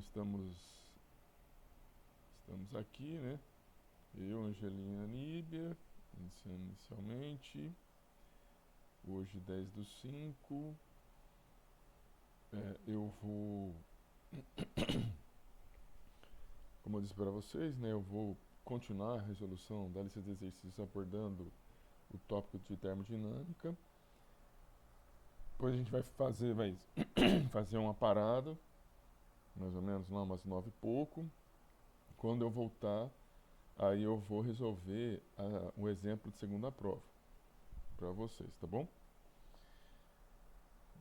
estamos aqui, né? Eu, Angelina Aníbia, iniciando inicialmente. Hoje, 10/5. Eu vou, como eu disse para vocês, né? Eu vou continuar a resolução da lista de exercícios abordando o tópico de termodinâmica. Depois a gente vai fazer uma parada, mais ou menos lá umas 9 e pouco. Quando eu voltar, aí eu vou resolver o exemplo de segunda prova para vocês, tá bom?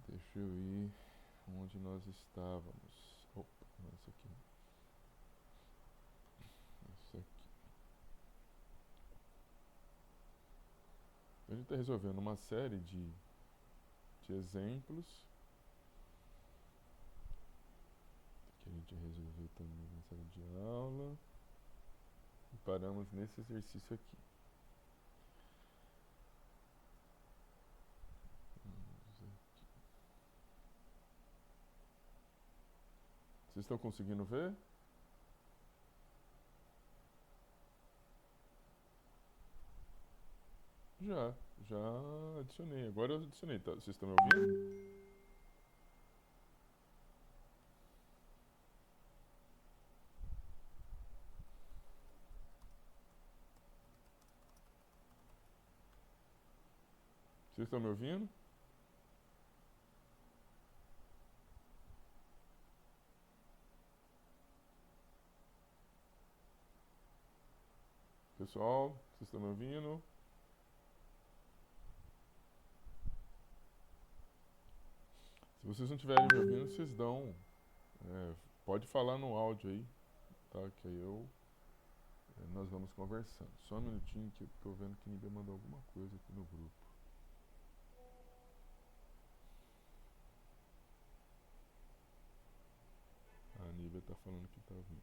Deixa eu ir onde nós estávamos. Opa, não é isso aqui. Isso aqui. A gente está resolvendo uma série de exemplos que a gente resolveu também na sala de aula. E paramos nesse exercício aqui. Vocês estão conseguindo ver? Já adicionei. Agora eu adicionei, tá? Vocês estão me ouvindo? Vocês estão me ouvindo? Pessoal, vocês estão me ouvindo? Se vocês não estiverem me ouvindo, vocês dão. Pode falar no áudio aí, tá? Que aí nós vamos conversando. Só um minutinho que eu tô vendo que ninguém mandou alguma coisa aqui no grupo. A Nívia tá falando que tá ouvindo.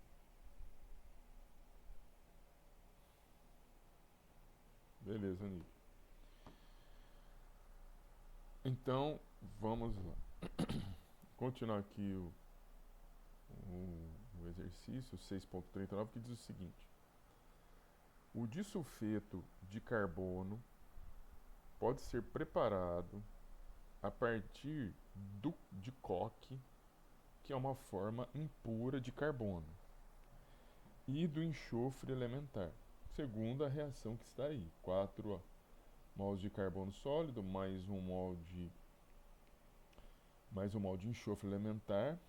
Beleza, Nívia. Então, vamos lá. Continuar aqui o exercício 6.39, que diz o seguinte: o disulfeto de carbono pode ser preparado a partir de coque, que é uma forma impura de carbono, e do enxofre elementar, segundo a reação que está aí. 4 mols de carbono sólido mais um mol de enxofre elementar,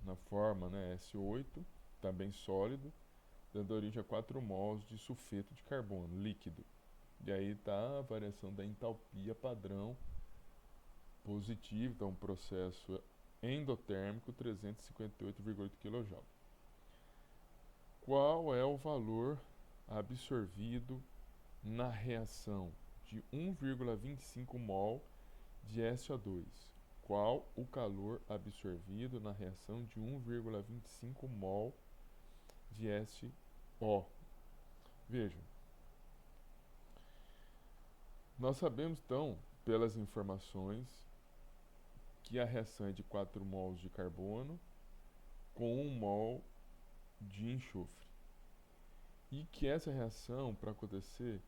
na forma, né, SO8, também sólido, dando origem a 4 mols de sulfeto de carbono líquido. E aí está a variação da entalpia padrão positivo, então processo endotérmico 358,8 kJ. Qual é o valor absorvido na reação de 1,25 mol de SO2? Qual o calor absorvido na reação de 1,25 mol de SO? Vejam, nós sabemos então, pelas informações, que a reação é de 4 mols de carbono com 1 mol de enxofre. E que essa reação, para acontecer,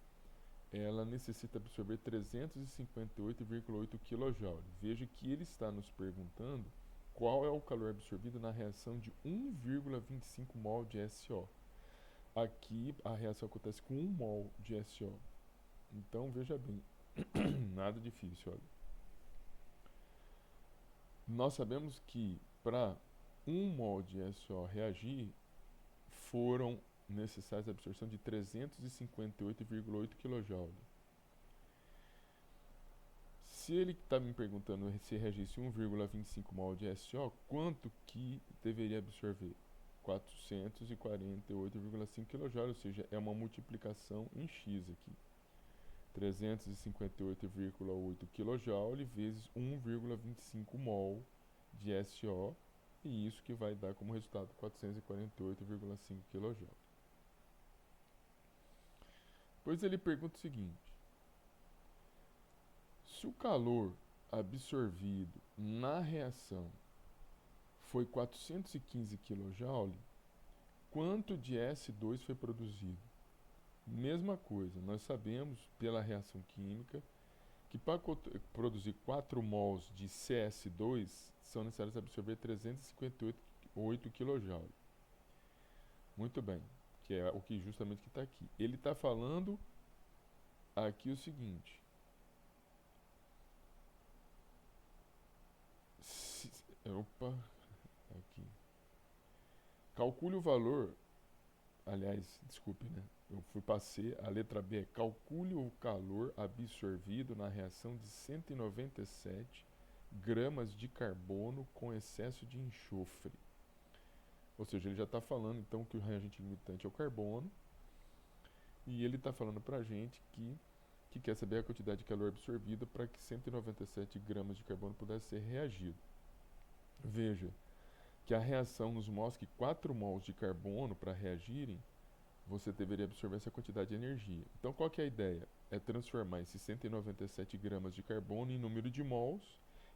ela necessita absorver 358,8 kJ. Veja que ele está nos perguntando qual é o calor absorvido na reação de 1,25 mol de SO. Aqui a reação acontece com 1 mol de SO. Então veja bem, nada difícil, olha. Nós sabemos que para 1 mol de SO reagir, foram necessárias a absorção de 358,8 kJ. Se ele está me perguntando se reagisse 1,25 mol de SO, quanto que deveria absorver? 448,5 kJ, ou seja, é uma multiplicação em X aqui. 358,8 kJ vezes 1,25 mol de SO, e isso que vai dar como resultado 448,5 kJ. Depois ele pergunta o seguinte: se o calor absorvido na reação foi 415 kJ, quanto de S2 foi produzido? Mesma coisa, nós sabemos pela reação química que para produzir 4 mols de CS2 são necessários absorver 358 kJ. Muito bem, que é o que justamente que está aqui. Ele está falando aqui o seguinte: opa, aqui. Calcule o valor. Aliás, desculpe, né? Eu passei, a letra B é calcule o calor absorvido na reação de 197 gramas de carbono com excesso de enxofre. Ou seja, ele já está falando então que o reagente limitante é o carbono, e ele está falando para a gente que quer saber a quantidade de calor absorvida para que 197 gramas de carbono pudesse ser reagido. Veja que a reação nos mostra que 4 mols de carbono para reagirem, você deveria absorver essa quantidade de energia. Então, qual que é a ideia? É transformar esses 197 gramas de carbono em número de mols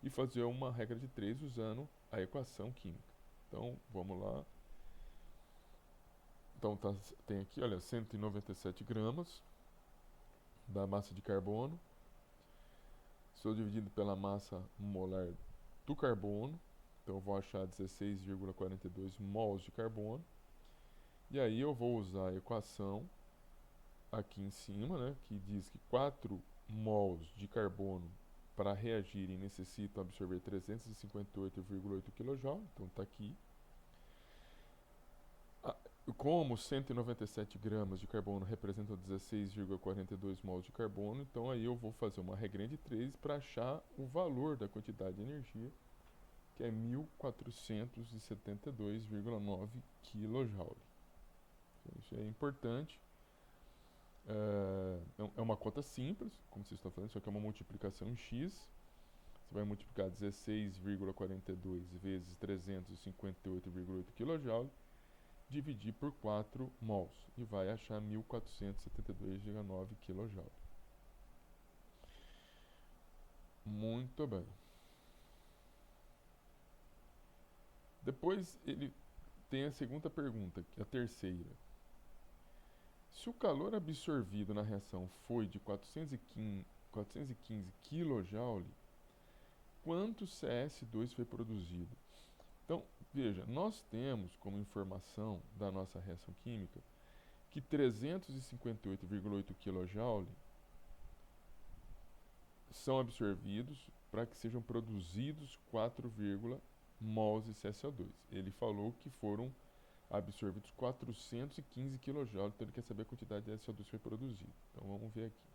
e fazer uma regra de 3 usando a equação química. Então, vamos lá. Então, tem aqui, olha, 197 gramas da massa de carbono. Estou dividido pela massa molar do carbono. Então, eu vou achar 16,42 mols de carbono. E aí eu vou usar a equação aqui em cima, né, que diz que 4 mols de carbono para reagirem necessitam absorver 358,8 kJ. Então está aqui. Como 197 gramas de carbono representam 16,42 mols de carbono, então aí eu vou fazer uma regrinha de 3 para achar o valor da quantidade de energia, que é 1472,9 kJ. Isso é importante. É uma conta simples, como vocês estão fazendo, só que é uma multiplicação em x. Você vai multiplicar 16,42 vezes 358,8 kJ, dividir por 4 mols, e vai achar 1472,9 kJ. Muito bem. Depois ele tem a segunda pergunta, que é a terceira. Se o calor absorvido na reação foi de 415 kJ, quanto CS2 foi produzido? Então, veja, nós temos como informação da nossa reação química que 358,8 kJ são absorvidos para que sejam produzidos 4, mols de CSO2. Ele falou que foram absorvidos 415 kJ, então ele quer saber a quantidade de CO2 que foi produzido. Então vamos ver aqui.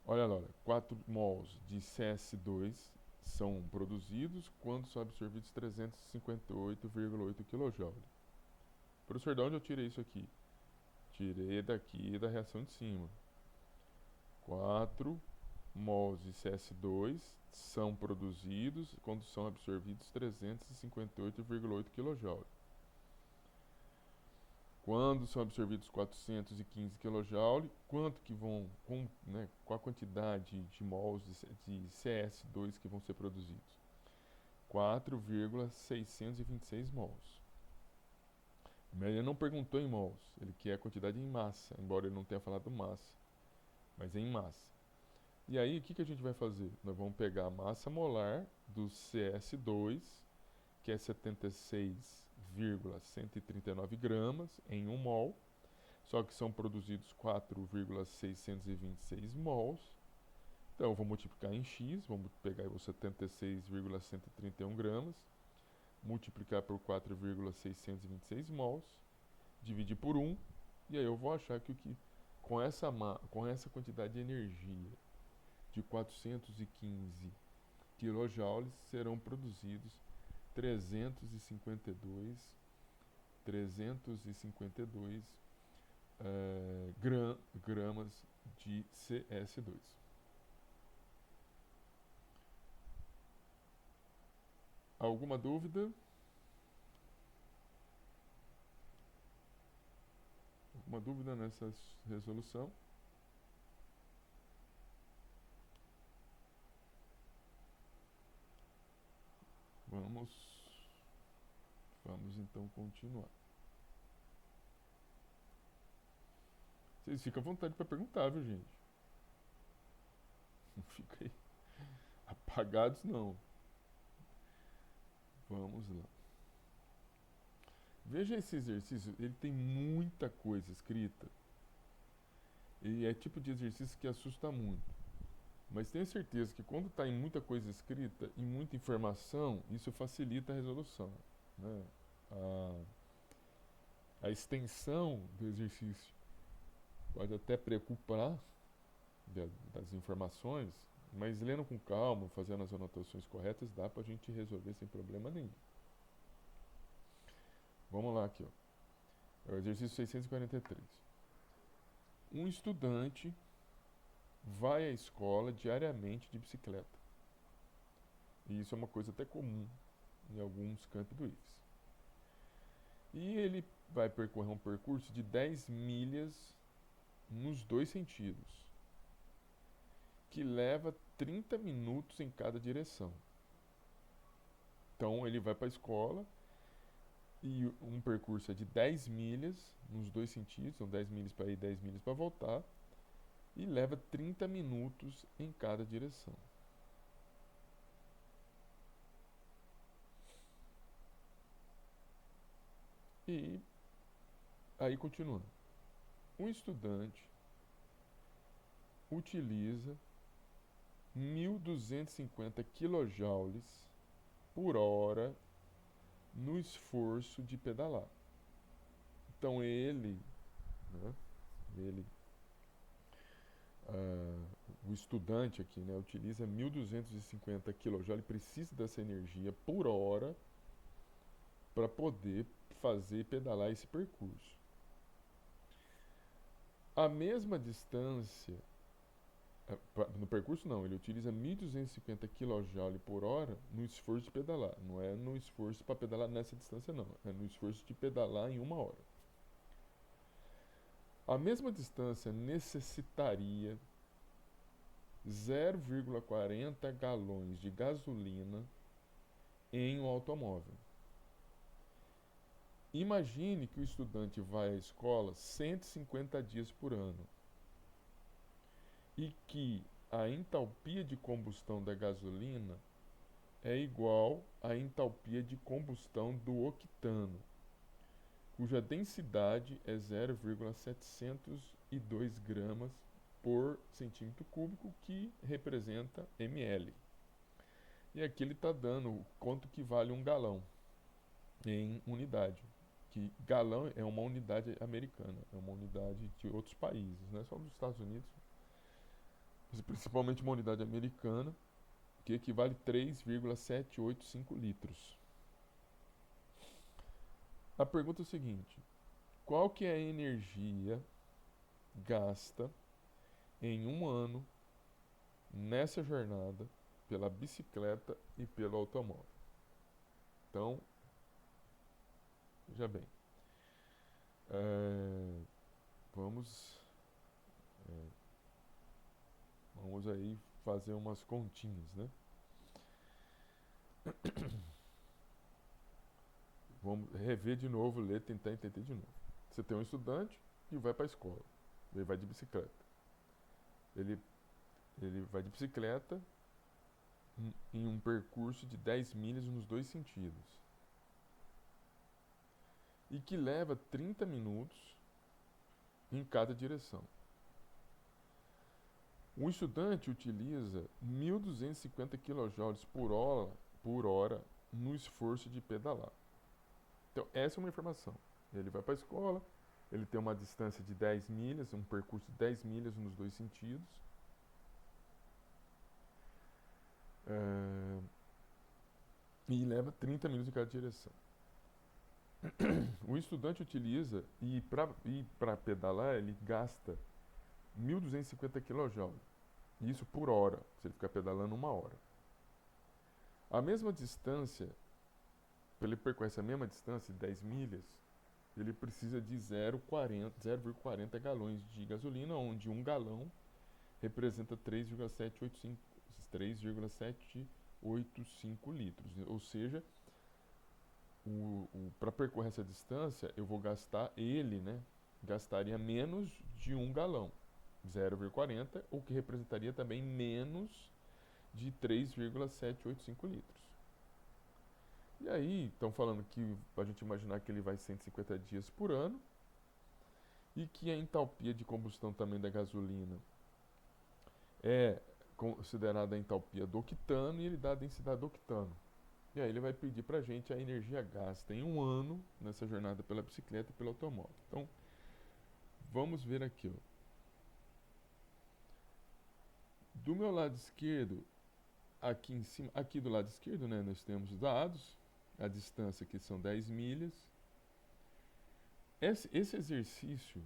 Olha lá, 4 mols de CS2 são produzidos quando são absorvidos 358,8 kJ. Professor, de onde eu tirei isso aqui? Tirei daqui da reação de cima. 4 mols de CS2 são produzidos quando são absorvidos 358,8 kJ. Quando são absorvidos 415 kJ, quanto que vão, qual a quantidade de mols de CS2 que vão ser produzidos? 4,626 mols. Ele não perguntou em mols, ele quer a quantidade em massa, embora ele não tenha falado massa, mas é em massa. E aí, o que a gente vai fazer? Nós vamos pegar a massa molar do CS2, que é 76,139 gramas em 1 mol, só que são produzidos 4,626 mols. Então, eu vou multiplicar em x, vamos pegar os 76,131 gramas, multiplicar por 4,626 mols, dividir por 1, e aí eu vou achar que com essa quantidade de energia de 415 kJ serão produzidos 352 gramas de CS2. Alguma dúvida? Alguma dúvida nessa resolução? Vamos, vamos então continuar. Vocês ficam à vontade para perguntar, viu, gente? Não fica aí apagados, não. Vamos lá. Veja esse exercício, ele tem muita coisa escrita. E é tipo de exercício que assusta muito. Mas tenho certeza que quando está em muita coisa escrita e muita informação, isso facilita a resolução, né? A extensão do exercício pode até preocupar das informações, mas lendo com calma, fazendo as anotações corretas, dá para a gente resolver sem problema nenhum. Vamos lá aqui, ó. É o exercício 643. Um estudante vai à escola diariamente de bicicleta. E isso é uma coisa até comum em alguns campos do IFES. E ele vai percorrer um percurso de 10 milhas nos dois sentidos, que leva 30 minutos em cada direção. Então ele vai para a escola e um percurso é de 10 milhas nos dois sentidos, são 10 milhas para ir, 10 milhas para voltar, e leva 30 minutos em cada direção. E aí continuando. Um estudante utiliza 1.250 kJ por hora no esforço de pedalar. Então o estudante aqui, né, utiliza 1.250 kJ, ele precisa dessa energia por hora para poder fazer pedalar esse percurso. A mesma distância, no percurso não, ele utiliza 1.250 kJ por hora no esforço de pedalar. Não é no esforço para pedalar nessa distância não, é no esforço de pedalar em 1 hora. A mesma distância necessitaria 0,40 galões de gasolina em um automóvel. Imagine que o estudante vai à escola 150 dias por ano e que a entalpia de combustão da gasolina é igual à entalpia de combustão do octano, cuja densidade é 0,702 gramas por centímetro cúbico, que representa ml. E aqui ele está dando quanto que vale um galão em unidade. Que galão é uma unidade americana, é uma unidade de outros países, não é só dos Estados Unidos, mas principalmente uma unidade americana, que equivale a 3,785 litros. A pergunta é o seguinte: qual que é a energia gasta em 1 ano nessa jornada pela bicicleta e pelo automóvel? Então, veja bem, vamos aí fazer umas continhas, né? Vamos rever de novo, ler, tentar entender de novo. Você tem um estudante que vai para a escola, ele vai de bicicleta. Ele vai de bicicleta em um percurso de 10 milhas nos dois sentidos, e que leva 30 minutos em cada direção. O estudante utiliza 1.250 kJ por hora no esforço de pedalar. Então, essa é uma informação. Ele vai para a escola, ele tem uma distância de 10 milhas, um percurso de 10 milhas nos dois sentidos. E leva 30 minutos em cada direção. O estudante utiliza, e para pedalar, ele gasta 1.250 kJ. Isso por hora, se ele ficar pedalando 1 hora. A mesma distância, para ele percorrer essa mesma distância, 10 milhas, ele precisa de 0,40 galões de gasolina, onde 1 galão representa 3,785 1,785 litros. Ou seja, para percorrer essa distância, eu vou gastar gastaria menos de 1 galão, 0,40, o que representaria também menos de 3,785 litros. E aí, estão falando que a gente imaginar que ele vai 150 dias por ano e que a entalpia de combustão também da gasolina é considerada a entalpia do octano e ele dá a densidade do octano. E aí ele vai pedir para a gente a energia gasta em um ano nessa jornada pela bicicleta e pelo automóvel. Então, vamos ver aqui. Ó. Do meu lado esquerdo, aqui em cima, aqui do lado esquerdo, né, nós temos os dados. A distância aqui são 10 milhas. Esse exercício,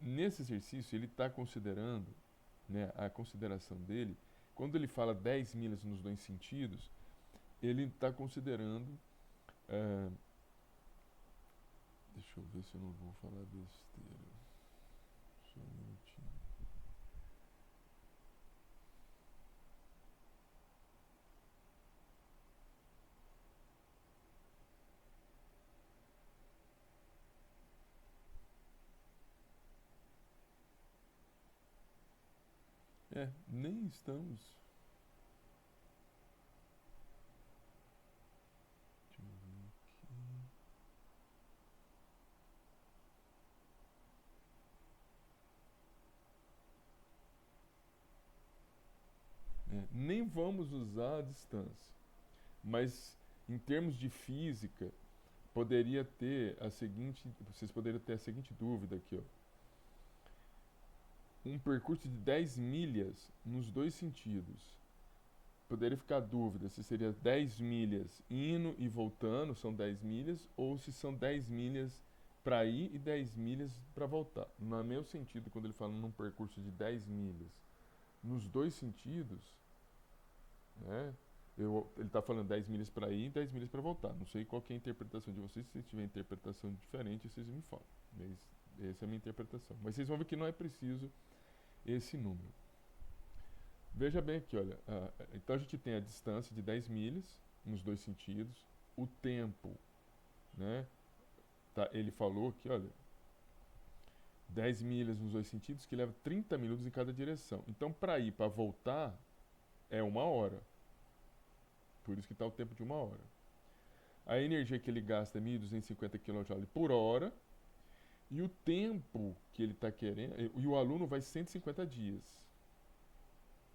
nesse exercício, ele está considerando, né, a consideração dele, quando ele fala 10 milhas nos dois sentidos, ele está considerando... deixa eu ver se eu não vou falar besteira. Só um minutinho. Nem estamos. Deixa eu ver aqui. Nem vamos usar a distância. Mas, em termos de física, vocês poderiam ter a seguinte dúvida aqui, ó. Um percurso de 10 milhas nos dois sentidos. Poderia ficar dúvida se seria 10 milhas indo e voltando, são 10 milhas, ou se são 10 milhas para ir e 10 milhas para voltar. No meu sentido, quando ele fala num percurso de 10 milhas nos dois sentidos, né, ele está falando 10 milhas para ir e 10 milhas para voltar. Não sei qual que é a interpretação de vocês. Se tiver interpretação diferente, vocês me falam. Mas essa é a minha interpretação. Mas vocês vão ver que não é preciso esse número. Veja bem aqui, olha. Então a gente tem a distância de 10 milhas nos dois sentidos. O tempo, né? Ele falou aqui, olha. 10 milhas nos dois sentidos, que leva 30 minutos em cada direção. Então, para ir, para voltar, é 1 hora. Por isso que está o tempo de 1 hora. A energia que ele gasta é 1.250 kJ por hora. E o tempo que ele está querendo... E o aluno vai 150 dias.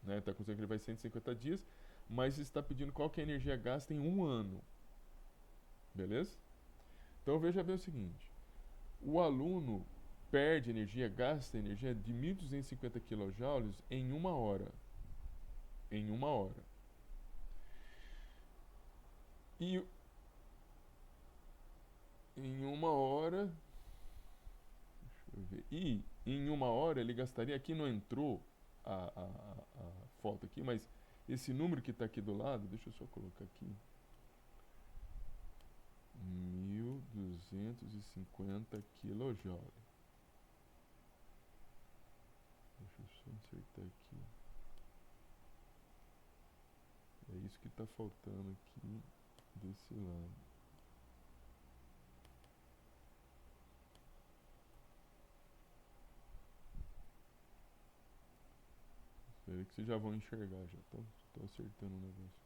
Né? Está considerando que ele vai 150 dias, mas está pedindo qual que é a energia gasta em 1 ano. Beleza? Então veja bem o seguinte. O aluno perde energia, gasta energia de 1.250 kJ em 1 hora. Em 1 hora. E em 1 hora... Deixa eu ver. E em 1 hora ele gastaria... Aqui não entrou a foto aqui, mas esse número que está aqui do lado... Deixa eu só colocar aqui. 1.250 kJ. Deixa eu só acertar aqui. É isso que está faltando aqui desse lado. Espero que vocês já vão enxergar já. Estou acertando o negócio aqui.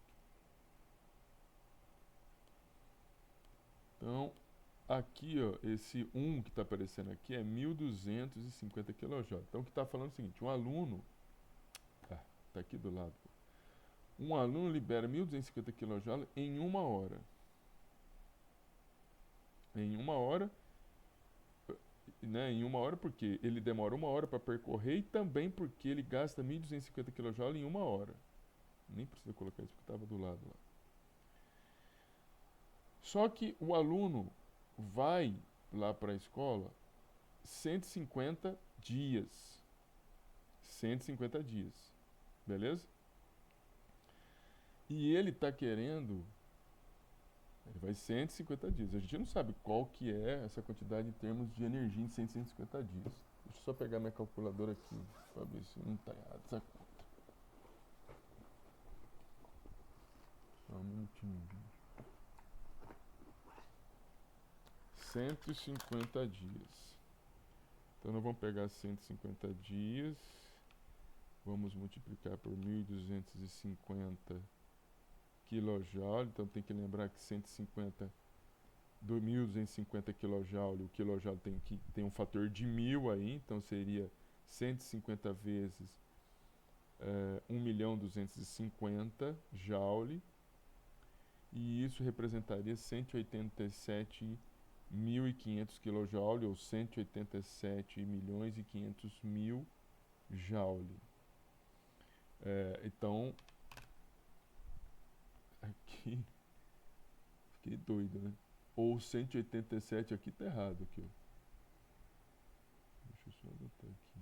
Então, aqui, ó, esse 1 que está aparecendo aqui é 1.250 kJ. Então, o que está falando é o seguinte, um aluno... Está aqui do lado. Um aluno libera 1.250 kJ em 1 hora. Em 1 hora, né? Em 1 hora porque ele demora 1 hora para percorrer e também porque ele gasta 1.250 kJ em 1 hora. Nem precisa colocar isso porque estava do lado lá. Só que o aluno vai lá para a escola 150 dias. 150 dias. Beleza? E ele está querendo... Ele vai 150 dias. A gente não sabe qual que é essa quantidade em termos de energia em 150 dias. Deixa eu só pegar minha calculadora aqui para ver se não está errado essa conta. 150 dias. Então nós vamos pegar 150 dias, vamos multiplicar por 1.250 kJ. Então tem que lembrar que 150 do 1.250 kJ, o kJ tem um fator de 1000 aí, então seria 150 vezes 1.250 joule, e isso representaria 187.500 kJ, ou 187.500.000 joule. Então, aqui, fiquei doido, né? Ou 187 aqui tá errado, aqui, ó. Deixa eu só anotar aqui.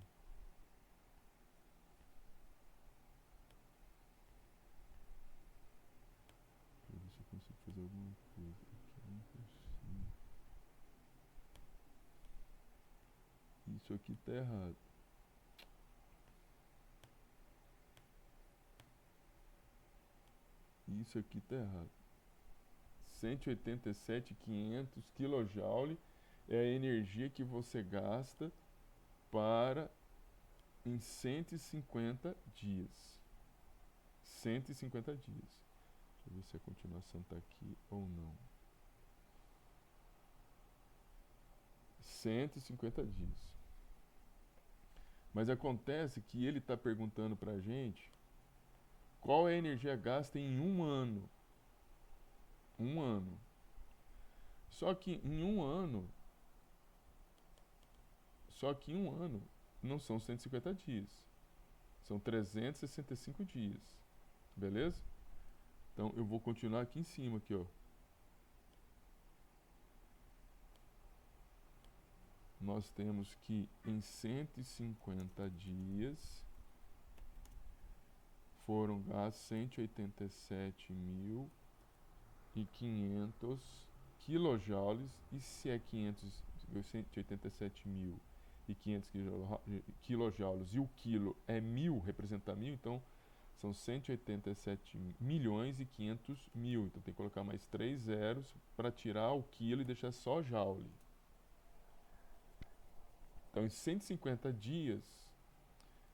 Pra ver se eu consigo fazer alguma coisa. Aqui não consigo. Isso aqui tá errado. Isso aqui tá errado. 187.500 kJ é a energia que você gasta em 150 dias. 150 dias. Deixa eu ver se a continuação está aqui ou não. 150 dias. Mas acontece que ele está perguntando para a gente qual é a energia gasta em um ano. Um ano. Só que em um ano não são 150 dias. São 365 dias. Beleza? Então eu vou continuar aqui em cima, aqui, ó. Nós temos que em 150 dias foram gastos 187.500 kilojoules, e se é 187.500 kilojoules e o quilo é 1000, representa 1000, então são 187.500.000. Então tem que colocar mais 3 zeros para tirar o quilo e deixar só joule. Então em 150 dias,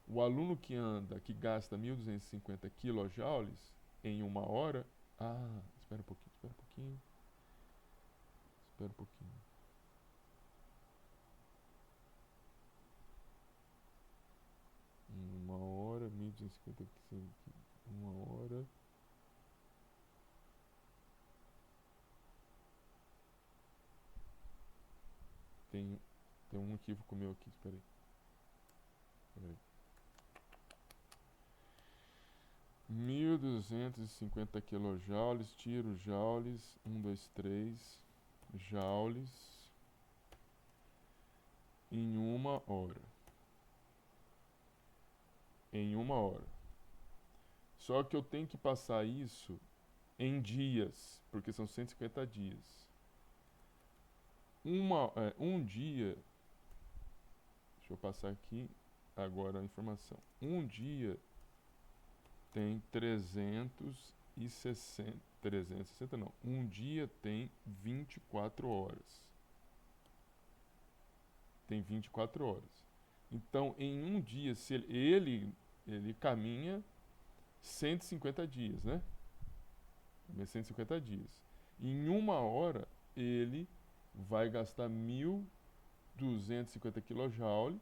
o aluno que gasta 1.250 kilojoules em uma hora... espera um pouquinho. Em uma hora, 1.250, uma hora... Tem um equívoco meu aqui, espera aí. 1.250 kilojoules, tiro joules, 1, 2, 3, joules em uma hora. Em uma hora. Só que eu tenho que passar isso em dias, porque são 150 dias. Um dia, deixa eu passar aqui agora a informação. Um dia tem 360 não. Um dia tem 24 horas. Tem 24 horas. Então, em um dia, se ele caminha 150 dias, né? 150 dias. Em uma hora, ele vai gastar 1.250 kJ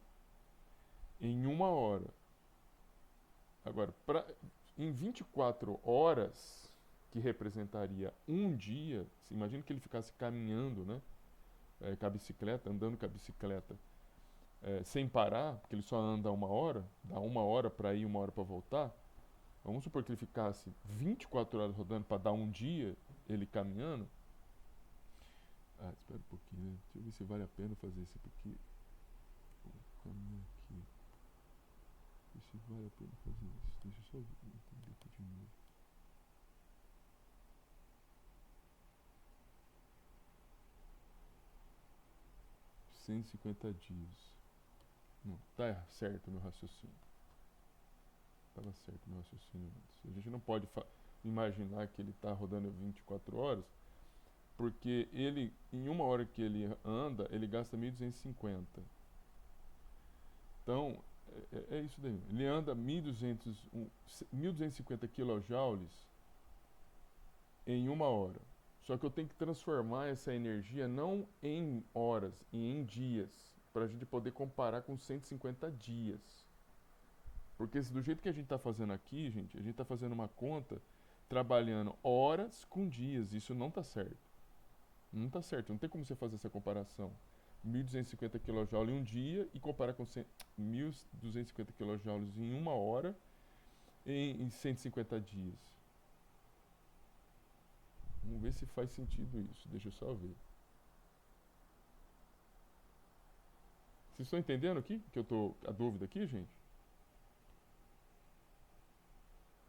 em uma hora. Agora, em 24 horas, que representaria um dia, imagina que ele ficasse caminhando, né? Com a bicicleta, andando com a bicicleta, sem parar, porque ele só anda uma hora, dá uma hora para ir, uma hora para voltar. Vamos supor que ele ficasse 24 horas rodando para dar um dia, ele caminhando. Espera um pouquinho, né? Deixa eu ver se vale a pena fazer isso aqui. Vou caminhar aqui. Ver se vale a pena fazer isso. Deixa eu só entender aqui de novo. $150 dias. Não, tá certo o meu raciocínio. Estava certo o meu raciocínio antes. A gente não pode imaginar que ele está rodando 24 horas, porque ele, em uma hora que ele anda, ele gasta 1.250. Então, é isso daí. Ele anda 1.250 kilojoules em uma hora. Só que eu tenho que transformar essa energia não em horas, e em dias, para a gente poder comparar com 150 dias. Porque do jeito que a gente está fazendo aqui, gente, a gente está fazendo uma conta trabalhando horas com dias. Isso não está certo. Não está certo. Não tem como você fazer essa comparação. 1.250 kJ em um dia e comparar com 1.250 kJ em uma hora em 150 dias. Vamos ver se faz sentido isso. Deixa eu só ver. Vocês estão entendendo aqui? Que eu tô a dúvida aqui, gente?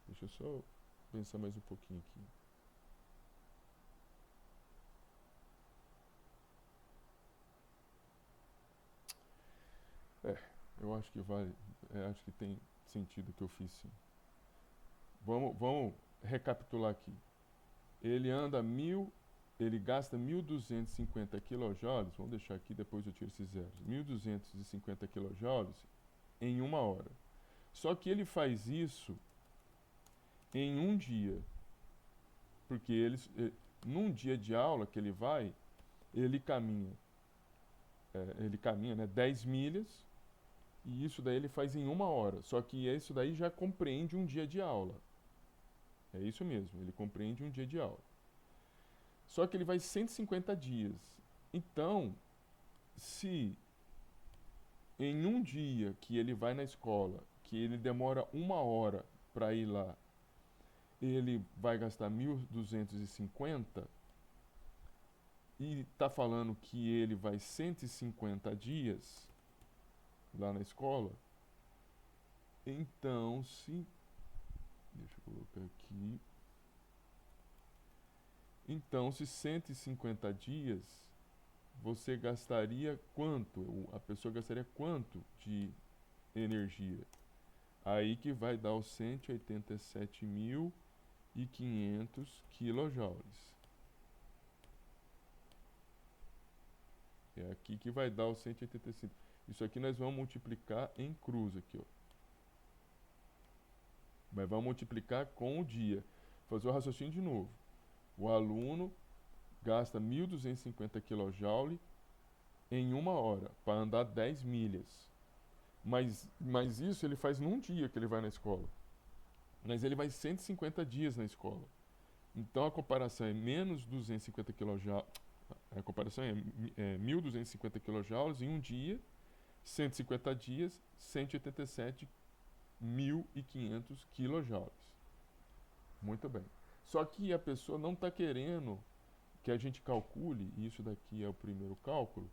Deixa eu só pensar mais um pouquinho aqui. Eu acho que vale. Acho que tem sentido o que eu fiz, sim. Vamos recapitular aqui. Ele gasta 1.250 kilojoules, vamos deixar aqui, depois eu tiro esses zeros, 1.250 kilojoules em uma hora. Só que ele faz isso em um dia, porque num dia de aula que ele vai, ele caminha, né, 10 milhas, e isso daí ele faz em uma hora. Só que isso daí já compreende um dia de aula. É isso mesmo, ele compreende um dia de aula. Só que ele vai 150 dias. Então, se em um dia que ele vai na escola, que ele demora uma hora para ir lá, ele vai gastar 1.250 e está falando que ele vai 150 dias lá na escola, então deixa eu colocar aqui. Então, se 150 dias, você gastaria quanto? A pessoa gastaria quanto de energia? Aí que vai dar os 187.500 kilojoules. É aqui que vai dar os 185. Isso aqui nós vamos multiplicar em cruz aqui, ó. Mas vamos multiplicar com o dia. Fazer o raciocínio de novo. O aluno gasta 1.250 kJ em uma hora para andar 10 milhas. Mas isso ele faz num dia que ele vai na escola. Mas ele vai 150 dias na escola. Então a comparação é menos 250 kJ. A comparação é 1.250 kJ em um dia, 150 dias, 187.500 kJ. Muito bem. Só que a pessoa não está querendo que a gente calcule, e isso daqui é o primeiro cálculo,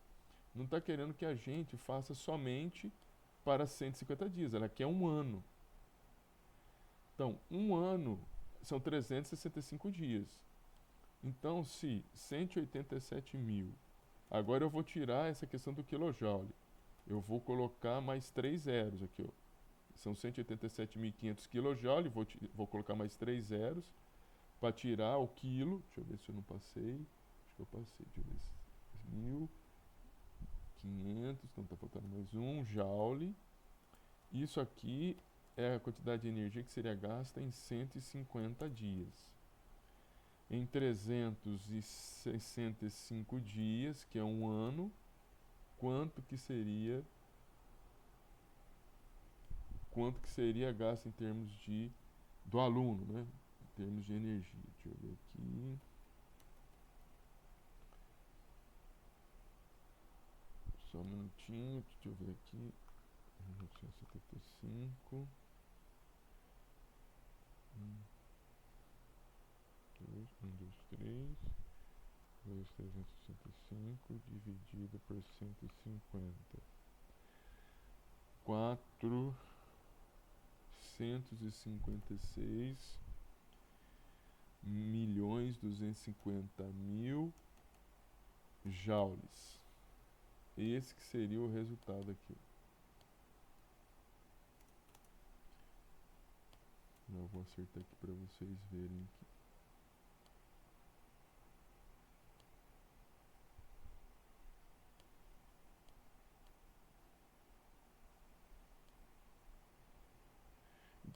não está querendo que a gente faça somente para 150 dias, ela quer um ano. Então, um ano são 365 dias. Então, se 187 mil, agora eu vou tirar essa questão do quilojoule, eu vou colocar mais 3 zeros aqui, ó. São 187.500 kJ, vou colocar mais 3 zeros para tirar o quilo. Deixa eu ver se eu não passei. Acho que eu passei. Deixa eu ver se 1.500, então está faltando mais um joule. Isso aqui é a quantidade de energia que seria gasta em 150 dias. Em 365 dias, que é um ano, quanto que seria gasto em termos do aluno, né? Em termos de energia. Deixa eu ver aqui. Só um minutinho, deixa eu ver aqui. 1975. 1, 2, 3. 2.365 dividido por 150. 456.250.000 joules. Esse que seria o resultado aqui. Eu vou acertar aqui para vocês verem aqui.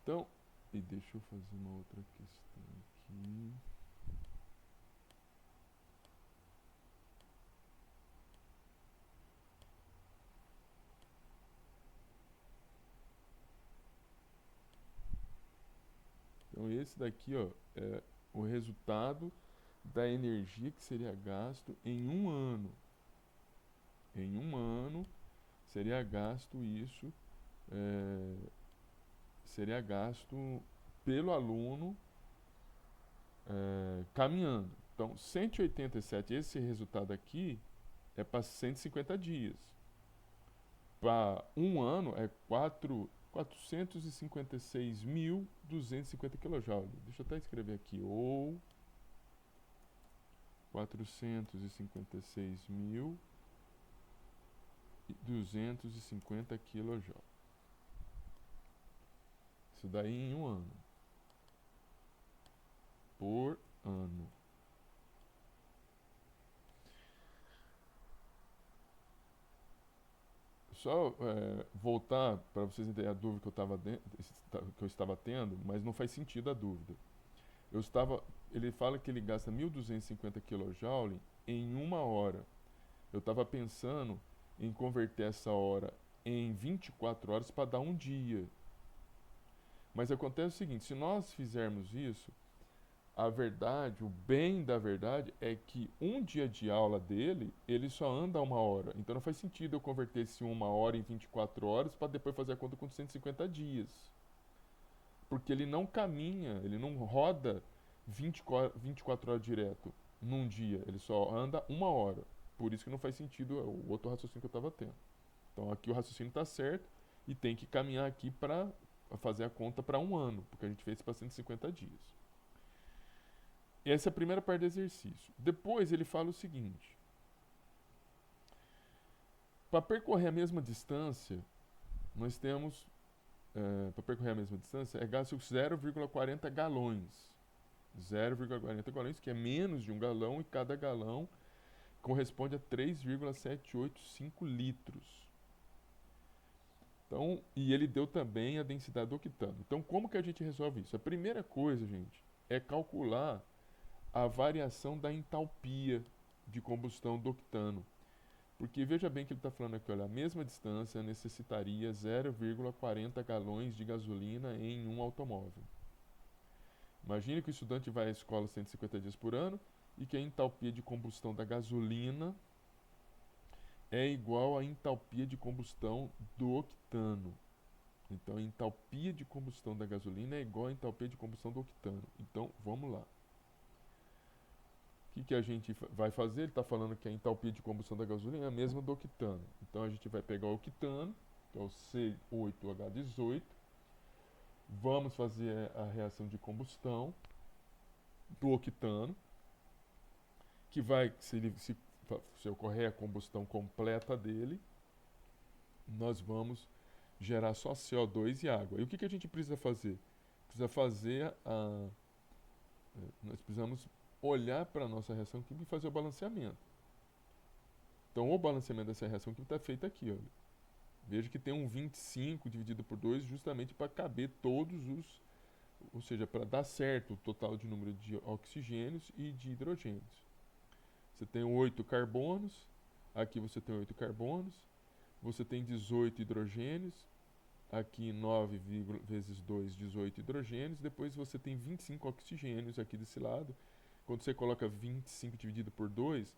Então, e deixa eu fazer uma outra questão aqui. Então esse daqui, ó, é o resultado da energia que seria gasto em um ano. Em um ano seria gasto isso, seria gasto pelo aluno caminhando. Então 187, esse resultado aqui é para 150 dias. Para um ano é 456.250 kJ. Deixa eu até escrever aqui. Ou 456.250 kJ. Isso daí em um ano. Por ano. Só voltar para vocês entenderem a dúvida que eu estava tendo, mas não faz sentido a dúvida. Ele fala que ele gasta 1.250 kJ em uma hora. Eu estava pensando em converter essa hora em 24 horas para dar um dia. Mas acontece o seguinte, se nós fizermos isso, a verdade, o bem da verdade é que um dia de aula dele, ele só anda uma hora. Então não faz sentido eu converter esse uma hora em 24 horas para depois fazer a conta com 150 dias. Porque ele não caminha, ele não roda 24 horas direto num dia. Ele só anda uma hora. Por isso que não faz sentido o outro raciocínio que eu estava tendo. Então aqui o raciocínio está certo e tem que caminhar aqui para fazer a conta para um ano, porque a gente fez para 150 dias. Essa é a primeira parte do exercício. Depois ele fala o seguinte: para percorrer a mesma distância, nós temos, para percorrer a mesma distância, é gasto 0,40 galões. 0,40 galões, que é menos de um galão, e cada galão corresponde a 3,785 litros. Então, e ele deu também a densidade do octano. Então, como que a gente resolve isso? A primeira coisa, gente, é calcular a variação da entalpia de combustão do octano. Porque veja bem que ele está falando aqui, olha, a mesma distância necessitaria 0,40 galões de gasolina em um automóvel. Imagine que o estudante vai à escola 150 dias por ano e que a entalpia de combustão da gasolina é igual à entalpia de combustão do octano. Então, a entalpia de combustão da gasolina é igual à entalpia de combustão do octano. Então, vamos lá. O que a gente vai fazer? Ele está falando que a entalpia de combustão da gasolina é a mesma do octano. Então, a gente vai pegar o octano, que é o C8H18. Vamos fazer a reação de combustão do octano, que vai, se ocorrer a combustão completa dele, nós vamos gerar só CO2 e água. E o que a gente precisa fazer? Nós precisamos olhar para a nossa reação química e fazer o balanceamento. Então, o balanceamento dessa reação química está feito aqui. Olha. Veja que tem um 25 dividido por 2 justamente para caber todos os... Ou seja, para dar certo o total de número de oxigênios e de hidrogênios. Você tem 8 carbonos, aqui você tem 8 carbonos, você tem 18 hidrogênios, aqui 9 vezes 2, 18 hidrogênios, depois você tem 25 oxigênios aqui desse lado. Quando você coloca 25 dividido por 2,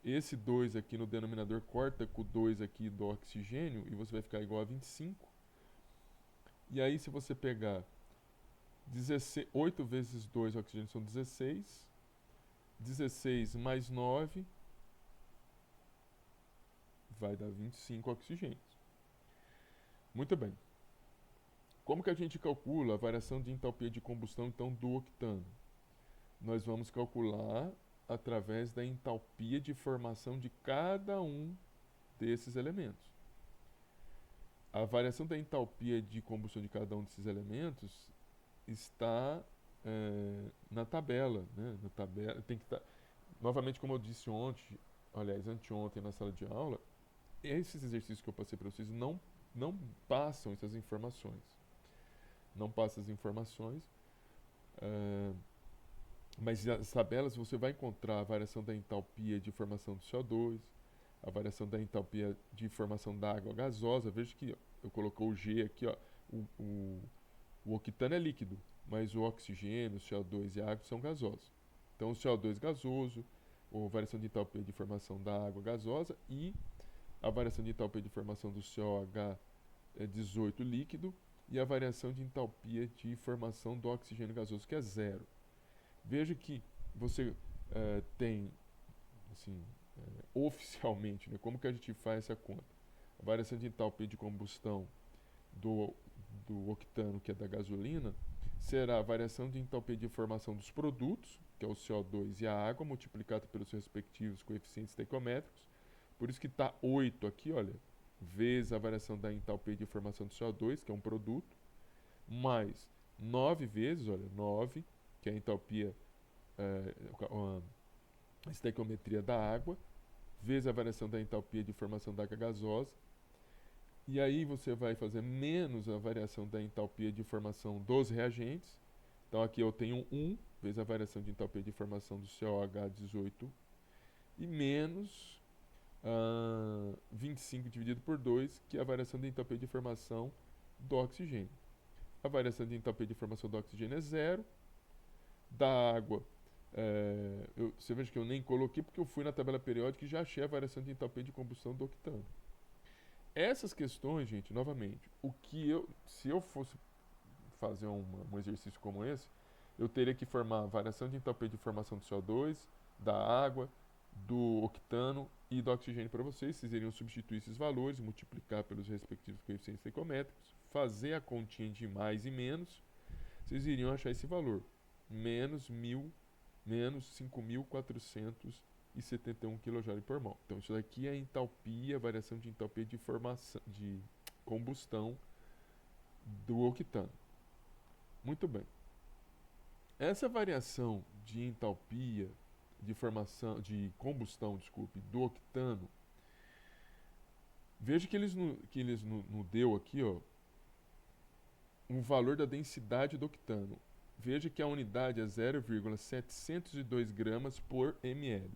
esse 2 aqui no denominador corta com o 2 aqui do oxigênio e você vai ficar igual a 25. E aí se você pegar 8 vezes 2 oxigênio são 16, 16 mais 9 vai dar 25 oxigênios. Muito bem. Como que a gente calcula a variação de entalpia de combustão então do octano? Nós vamos calcular através da entalpia de formação de cada um desses elementos. A variação da entalpia de combustão de cada um desses elementos está na tabela, né? Na tabela tem que estar. Novamente, como eu disse ontem, aliás, anteontem na sala de aula, esses exercícios que eu passei para vocês não passam essas informações. Não passam as informações, mas nas tabelas você vai encontrar a variação da entalpia de formação do CO2, a variação da entalpia de formação da água gasosa. Veja que eu coloquei o G aqui, ó, o octano é líquido, mas o oxigênio, o CO2 e a água são gasosos. Então, o CO2 gasoso, a variação de entalpia de formação da água gasosa e a variação de entalpia de formação do COH18 líquido e a variação de entalpia de formação do oxigênio gasoso, que é zero. Veja que você tem, assim, oficialmente, né, como que a gente faz essa conta? A variação de entalpia de combustão do octano, que é da gasolina, será a variação de entalpia de formação dos produtos, que é o CO2 e a água, multiplicado pelos seus respectivos coeficientes estequiométricos. Por isso que está 8 aqui, olha, vezes a variação da entalpia de formação do CO2, que é um produto, mais 9 vezes, olha, 9, que é a entalpia, a estequiometria da água, vezes a variação da entalpia de formação da água gasosa. E aí você vai fazer menos a variação da entalpia de formação dos reagentes. Então aqui eu tenho 1 vezes a variação de entalpia de formação do COH18 e menos 25 dividido por 2, que é a variação de entalpia de formação do oxigênio. A variação de entalpia de formação do oxigênio é zero. Da água, você veja que eu nem coloquei porque eu fui na tabela periódica e já achei a variação de entalpia de combustão do octano. Essas questões, gente, novamente, se eu fosse fazer um exercício como esse, eu teria que formar a variação de entalpia de formação do CO2, da água, do octano e do oxigênio para vocês. Vocês iriam substituir esses valores, multiplicar pelos respectivos coeficientes estequiométricos, fazer a continha de mais e menos, vocês iriam achar esse valor, menos 5.471 kJ por mol. Então isso daqui é a entalpia, a variação de entalpia de combustão do octano. Muito bem. Essa variação de entalpia de combustão, do octano, veja que eles não deu aqui, ó, um valor da densidade do octano. Veja que a unidade é 0,702 gramas por ml.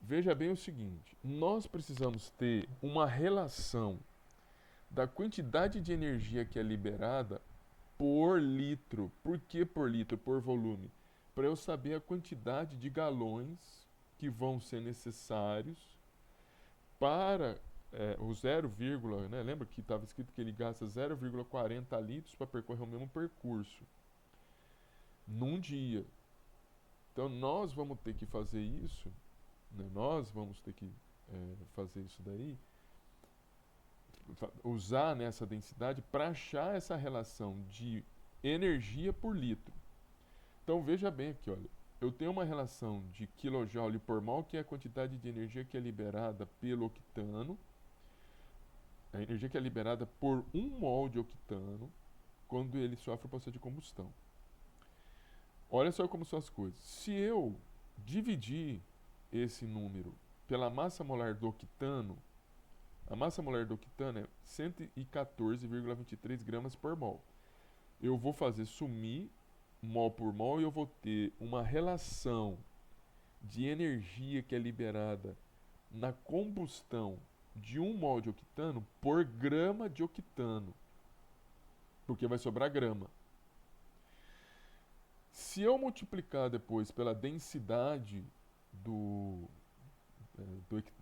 Veja bem o seguinte, nós precisamos ter uma relação da quantidade de energia que é liberada por litro. Por que por litro? Por volume. Para eu saber a quantidade de galões que vão ser necessários para o 0, né? Lembra que estava escrito que ele gasta 0,40 litros para percorrer o mesmo percurso num dia. Então nós vamos ter que fazer isso, né? Nós vamos ter que fazer isso daí, usar nessa densidade para achar essa relação de energia por litro. Então veja bem aqui, olha, eu tenho uma relação de kJ por mol, que é a quantidade de energia que é liberada pelo octano, a energia que é liberada por 1 mol de octano quando ele sofre o processo de combustão. Olha só como são as coisas. Se eu dividir esse número pela massa molar do octano, a massa molar do octano é 114,23 gramas por mol. Eu vou fazer sumir mol por mol e eu vou ter uma relação de energia que é liberada na combustão de 1 mol de octano por grama de octano, porque vai sobrar grama. Se eu multiplicar depois pela densidade do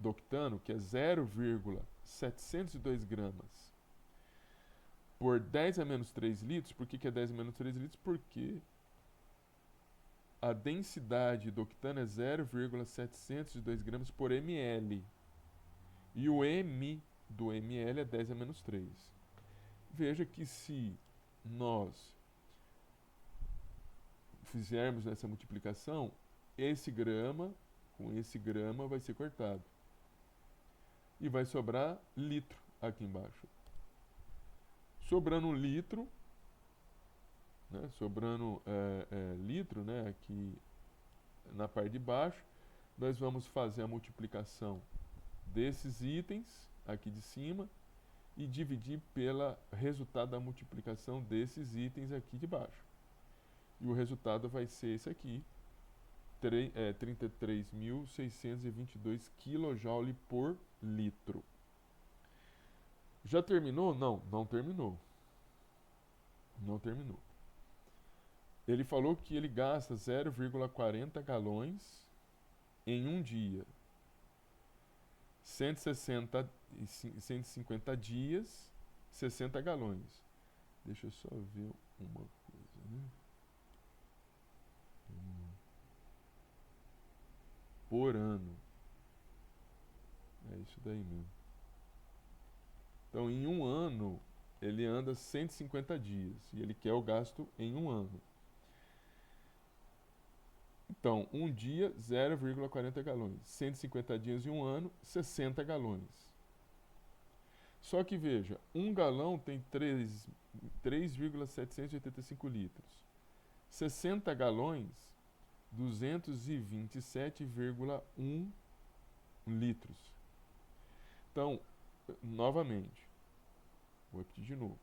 octano, que é 0,702 gramas por 10 a menos 3 litros, por que é 10 a menos 3 litros? Porque a densidade do octano é 0,702 gramas por ml. E o M do ml é 10 a menos 3. Veja que se nós fizermos essa multiplicação, esse grama com esse grama vai ser cortado. E vai sobrar litro aqui embaixo. Sobrando 1 litro, né? Sobrando litro, né? Aqui na parte de baixo, nós vamos fazer a multiplicação desses itens aqui de cima e dividir pelo resultado da multiplicação desses itens aqui de baixo. E o resultado vai ser esse aqui, 33.622 kJ por litro. Já terminou? Não, não terminou. Não terminou. Ele falou que ele gasta 0,40 galões em um dia. 150 dias, 60 galões. Deixa eu só ver uma coisa, né? Por ano. É isso daí mesmo. Então, em um ano, ele anda 150 dias. E ele quer o gasto em um ano. Então, um dia, 0,40 galões. 150 dias em um ano, 60 galões. Só que veja, um galão tem 3,785 litros. 60 galões, 227,1 litros. Então, novamente, vou repetir de novo.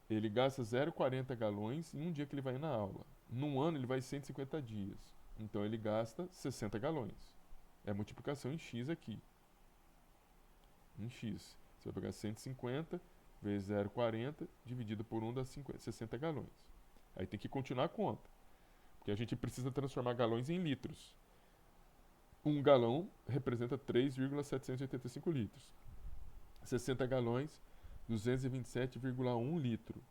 Ele gasta 0,40 galões em um dia que ele vai na aula. Num ano ele vai 150 dias. Então ele gasta 60 galões. É a multiplicação em X aqui. Em X. Você vai pegar 150 vezes 0,40 dividido por 1 dá 60 galões. Aí tem que continuar a conta. Porque a gente precisa transformar galões em litros. Um galão representa 3,785 litros. 60 galões, 227,1 litro.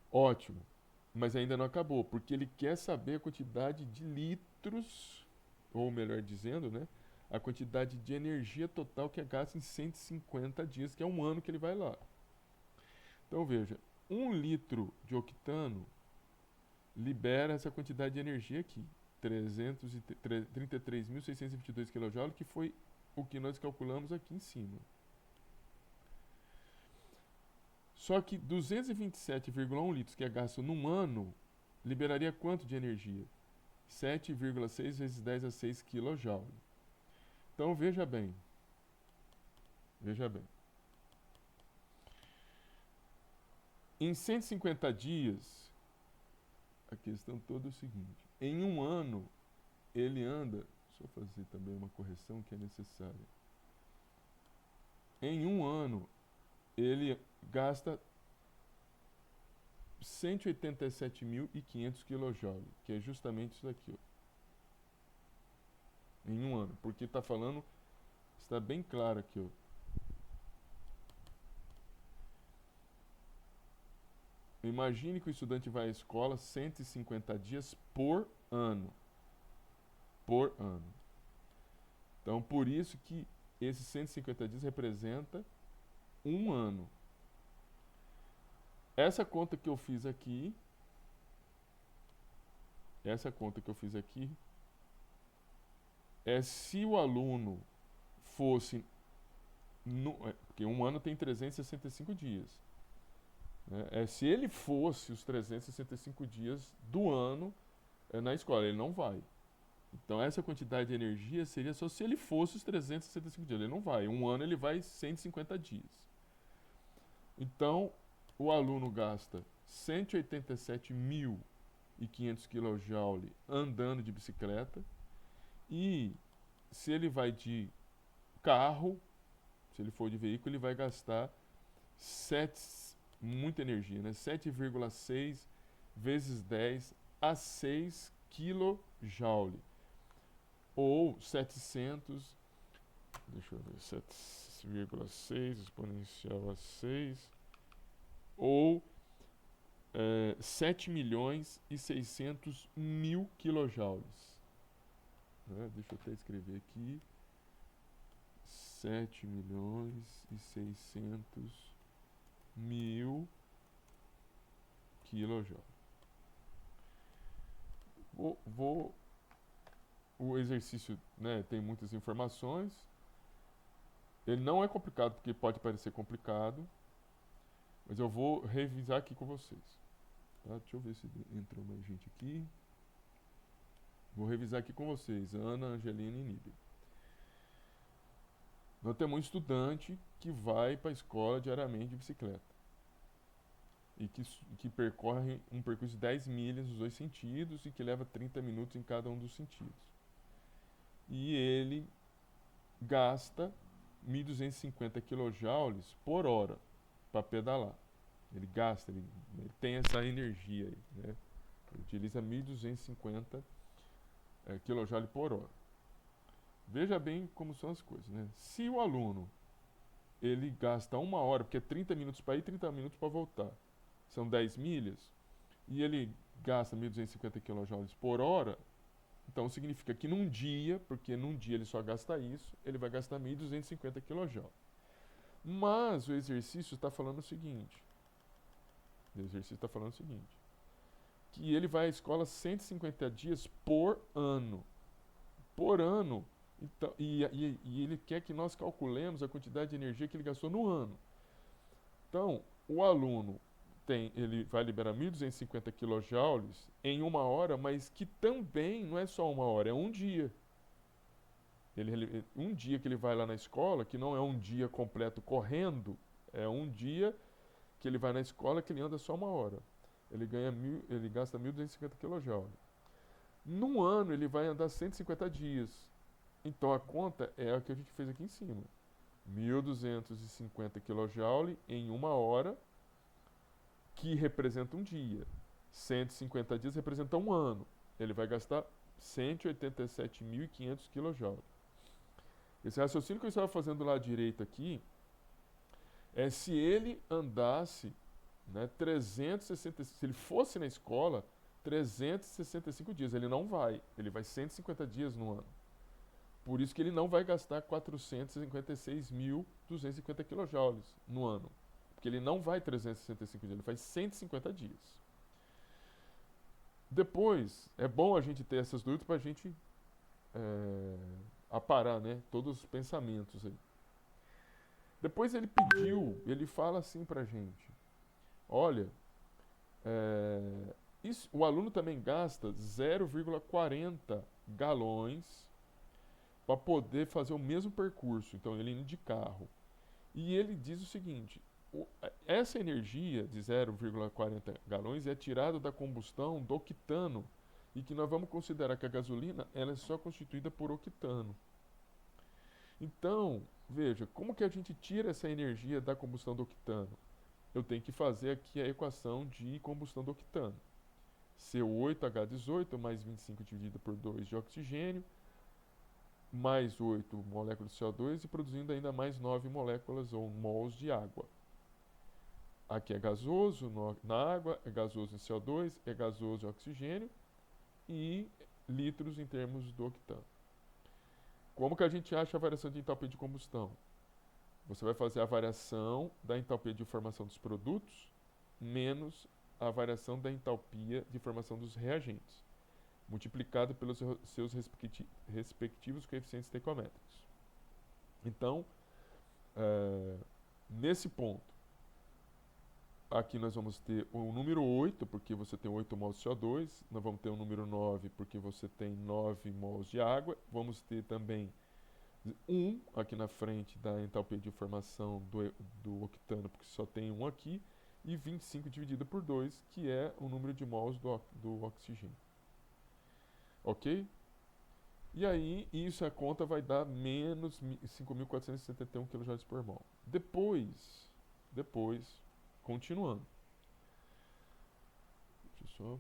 Ótimo. Mas ainda não acabou, porque ele quer saber a quantidade de litros, ou melhor dizendo, né, a quantidade de energia total que é gasta em 150 dias, que é um ano que ele vai lá. Então veja, 1 litro de octano libera essa quantidade de energia aqui, 33.622 kJ, que foi o que nós calculamos aqui em cima. Só que 227,1 litros que é gasto num ano, liberaria quanto de energia? 7,6 vezes 10 a 6 kJ. Então veja bem. Veja bem. Em 150 dias, a questão toda é o seguinte. Em um ano, ele anda... Deixa eu fazer também uma correção que é necessária. Em um ano, ele gasta 187.500 kJ, que é justamente isso aqui, ó. Em um ano, porque está falando, está bem claro aqui, ó. Imagine que o estudante vai à escola 150 dias por ano. Por ano. Então, por isso que esses 150 dias representa um ano. Essa conta que eu fiz aqui, é se o aluno fosse, porque um ano tem 365 dias. Né? Se ele fosse os 365 dias do ano na escola, ele não vai. Então essa quantidade de energia seria só se ele fosse os 365 dias. Ele não vai. Um ano ele vai 150 dias. Então, o aluno gasta 187.500 kJ andando de bicicleta. E se ele vai de carro, se ele for de veículo, ele vai gastar muita energia, né? 7,6 vezes 10 a 6 kJ. Ou 700, deixa eu ver, 7,6 exponencial a 6, ou 7.600.000 kJ. Né? Deixa eu até escrever aqui. 7.600.000 kJ. O exercício, né, tem muitas informações. Ele não é complicado porque pode parecer complicado. Mas eu vou revisar aqui com vocês. Tá? Deixa eu ver se entrou mais gente aqui. Vou revisar aqui com vocês, Ana, Angelina e Níbia. Nós temos um estudante que vai para a escola diariamente de bicicleta e que percorre um percurso de 10 milhas nos dois sentidos e que leva 30 minutos em cada um dos sentidos. E ele gasta 1.250 kJ por hora para pedalar. Ele gasta, ele tem essa energia aí, né? Ele utiliza 1.250 kJ por hora. Veja bem como são as coisas, né? Se o aluno ele gasta 1 hora, porque é 30 minutos para ir, 30 minutos para voltar, são 10 milhas, e ele gasta 1.250 kJ por hora, então significa que num dia, porque num dia ele só gasta isso, ele vai gastar 1.250 kJ. Mas o exercício está falando o seguinte, que ele vai à escola 150 dias por ano. Por ano. Então, e ele quer que nós calculemos a quantidade de energia que ele gastou no ano. Então, o aluno ele vai liberar 1.250 kJ em 1 hora, mas que também não é só 1 hora, é um dia. Um dia que ele vai lá na escola, que não é um dia completo correndo, é um dia que ele vai na escola que ele anda só 1 hora. Ele gasta 1.250 kJ. Num ano ele vai andar 150 dias. Então a conta é a que a gente fez aqui em cima. 1.250 kJ em 1 hora, que representa um dia. 150 dias representa um ano. Ele vai gastar 187.500 kJ. Esse raciocínio que eu estava fazendo lá à direita aqui é se ele andasse, né, 360, se ele fosse na escola 365 dias. Ele não vai. Ele vai 150 dias no ano. Por isso que ele não vai gastar 456.250 kJ no ano. Porque ele não vai 365 dias, ele faz 150 dias. Depois, é bom a gente ter essas dúvidas para a gente aparar, né, todos os pensamentos aí. Depois ele fala assim para a gente, olha, o aluno também gasta 0,40 galões para poder fazer o mesmo percurso. Então ele indo de carro. E ele diz o seguinte, essa energia de 0,40 galões é tirada da combustão do octano, e que nós vamos considerar que a gasolina ela é só constituída por octano. Então, veja, como que a gente tira essa energia da combustão do octano? Eu tenho que fazer aqui a equação de combustão do octano. CO8H18 mais 25 dividido por 2 de oxigênio, mais 8 moléculas de CO2 e produzindo ainda mais 9 moléculas ou mols de água. Aqui é gasoso na água, é gasoso em CO2, é gasoso em oxigênio e litros em termos do octano. Como que a gente acha a variação de entalpia de combustão? Você vai fazer a variação da entalpia de formação dos produtos menos a variação da entalpia de formação dos reagentes, multiplicado pelos seus respectivos coeficientes estequiométricos. Então, nesse ponto, aqui nós vamos ter o número 8, porque você tem 8 mols de CO2, nós vamos ter o número 9, porque você tem 9 mols de água, vamos ter também 1 aqui na frente da entalpia de formação do octano, porque só tem 1 aqui, e 25 dividido por 2, que é o número de mols do oxigênio. Ok? E aí, isso a conta vai dar menos 5.471 kJ por mol. Depois, continuando. Deixa eu só...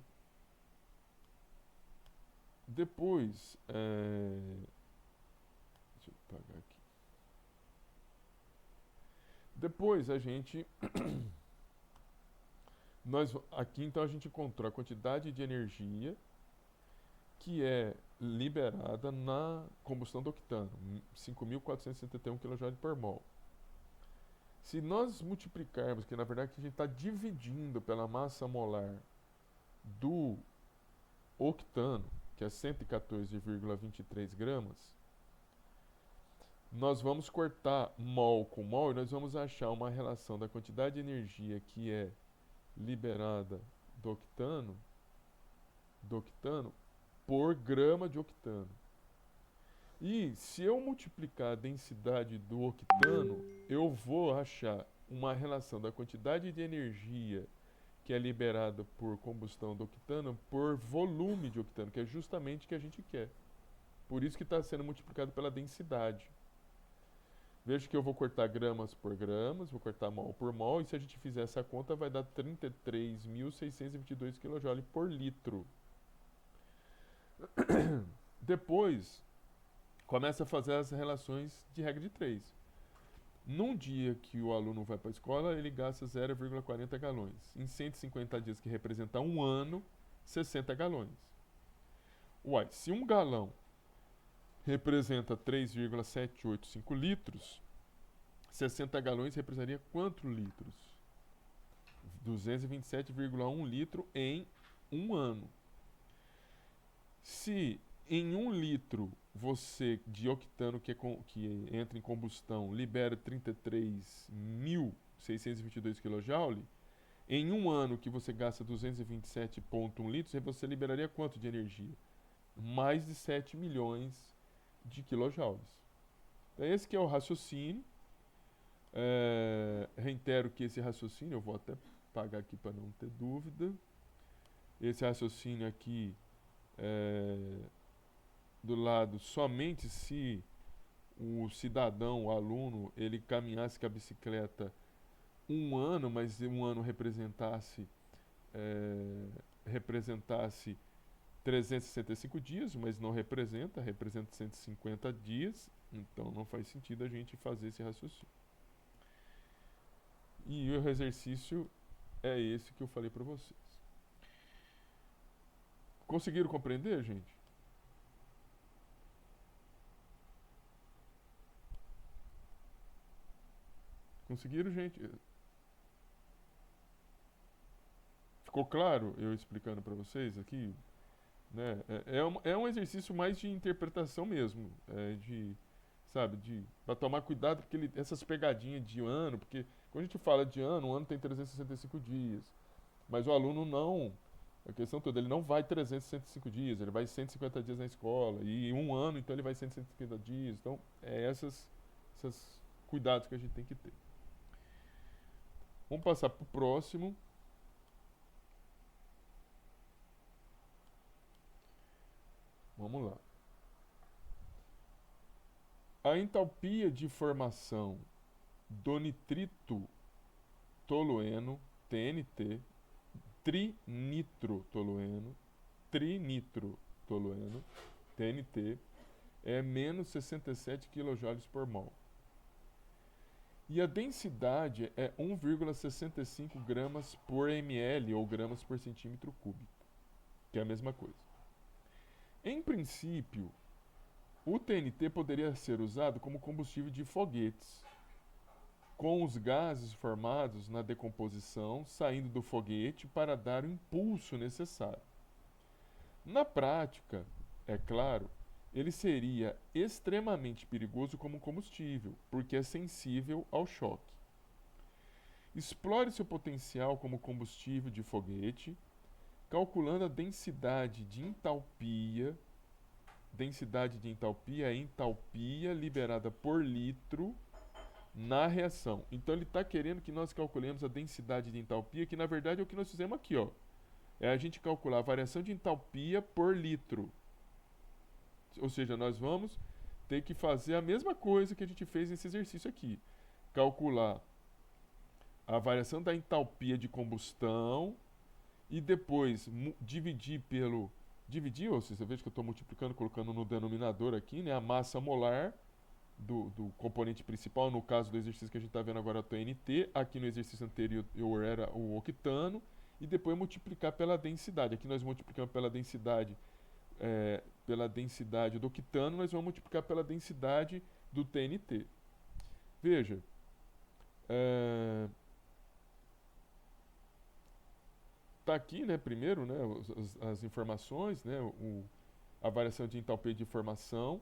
Depois, deixa eu apagar aqui. Depois a gente... aqui então a gente encontrou a quantidade de energia que é liberada na combustão do octano, 5.471 kJ por mol. Se nós multiplicarmos, que na verdade a gente está dividindo pela massa molar do octano, que é 114,23 gramas, Nós vamos cortar mol com mol e nós vamos achar uma relação da quantidade de energia que é liberada do octano por grama de octano. E se eu multiplicar a densidade do octano, eu vou achar uma relação da quantidade de energia que é liberada por combustão do octano por volume de octano, que é justamente o que a gente quer. Por isso que está sendo multiplicado pela densidade. Veja que eu vou cortar gramas por gramas, vou cortar mol por mol, e se a gente fizer essa conta, vai dar 33.622 kJ por litro. Depois, começa a fazer as relações de regra de 3. Num dia que o aluno vai para a escola, ele gasta 0,40 galões. Em 150 dias, que representa um ano, 60 galões. Uai, se um galão representa 3,785 litros, 60 galões representaria quantos litros? 227,1 litro em um ano. Se em 1 litro você de octano que entra em combustão libera 33.622 kJ, em um ano que você gasta 227,1 litros, você liberaria quanto de energia? Mais de 7 milhões de kilojoules. Então esse que é o raciocínio. Reitero que esse raciocínio, eu vou até apagar aqui para não ter dúvida. Esse raciocínio aqui do lado, somente se o cidadão, o aluno, ele caminhasse com a bicicleta um ano, mas um ano representasse 365 dias, mas não representa 150 dias, então não faz sentido a gente fazer esse raciocínio. E o exercício é esse que eu falei para vocês. Conseguiram compreender, gente? Conseguiram, gente? Ficou claro eu explicando para vocês aqui? Né? É um exercício mais de interpretação mesmo, para tomar cuidado, porque essas pegadinhas de ano, porque quando a gente fala de ano, um ano tem 365 dias, mas o aluno não, a questão toda, ele não vai 365 dias, ele vai 150 dias na escola, e um ano, então ele vai 150 dias, então esses cuidados que a gente tem que ter. Vamos passar para o próximo. Vamos lá. A entalpia de formação do nitrito tolueno, TNT, trinitrotolueno, TNT, é menos 67 kJ por mol. E a densidade é 1,65 gramas por ml ou gramas por centímetro cúbico, que é a mesma coisa. Em princípio, o TNT poderia ser usado como combustível de foguetes, com os gases formados na decomposição saindo do foguete para dar o impulso necessário. Na prática, é claro, ele seria extremamente perigoso como combustível, porque é sensível ao choque. Explore seu potencial como combustível de foguete, calculando a densidade de entalpia é entalpia liberada por litro na reação. Então ele está querendo que nós calculemos a densidade de entalpia, que na verdade é o que nós fizemos aqui, ó. É a gente calcular a variação de entalpia por litro. Ou seja, nós vamos ter que fazer a mesma coisa que a gente fez nesse exercício aqui. Calcular a variação da entalpia de combustão e depois dividir, ou seja, você veja que eu estou multiplicando, colocando no denominador aqui, né, a massa molar do componente principal, no caso do exercício que a gente está vendo agora, o TNT, aqui no exercício anterior era o octano, e depois multiplicar pela densidade. Aqui nós multiplicamos pela densidade do octano, nós vamos multiplicar pela densidade do TNT. Veja, tá aqui, né, primeiro, né, as informações, né, a variação de entalpia de formação,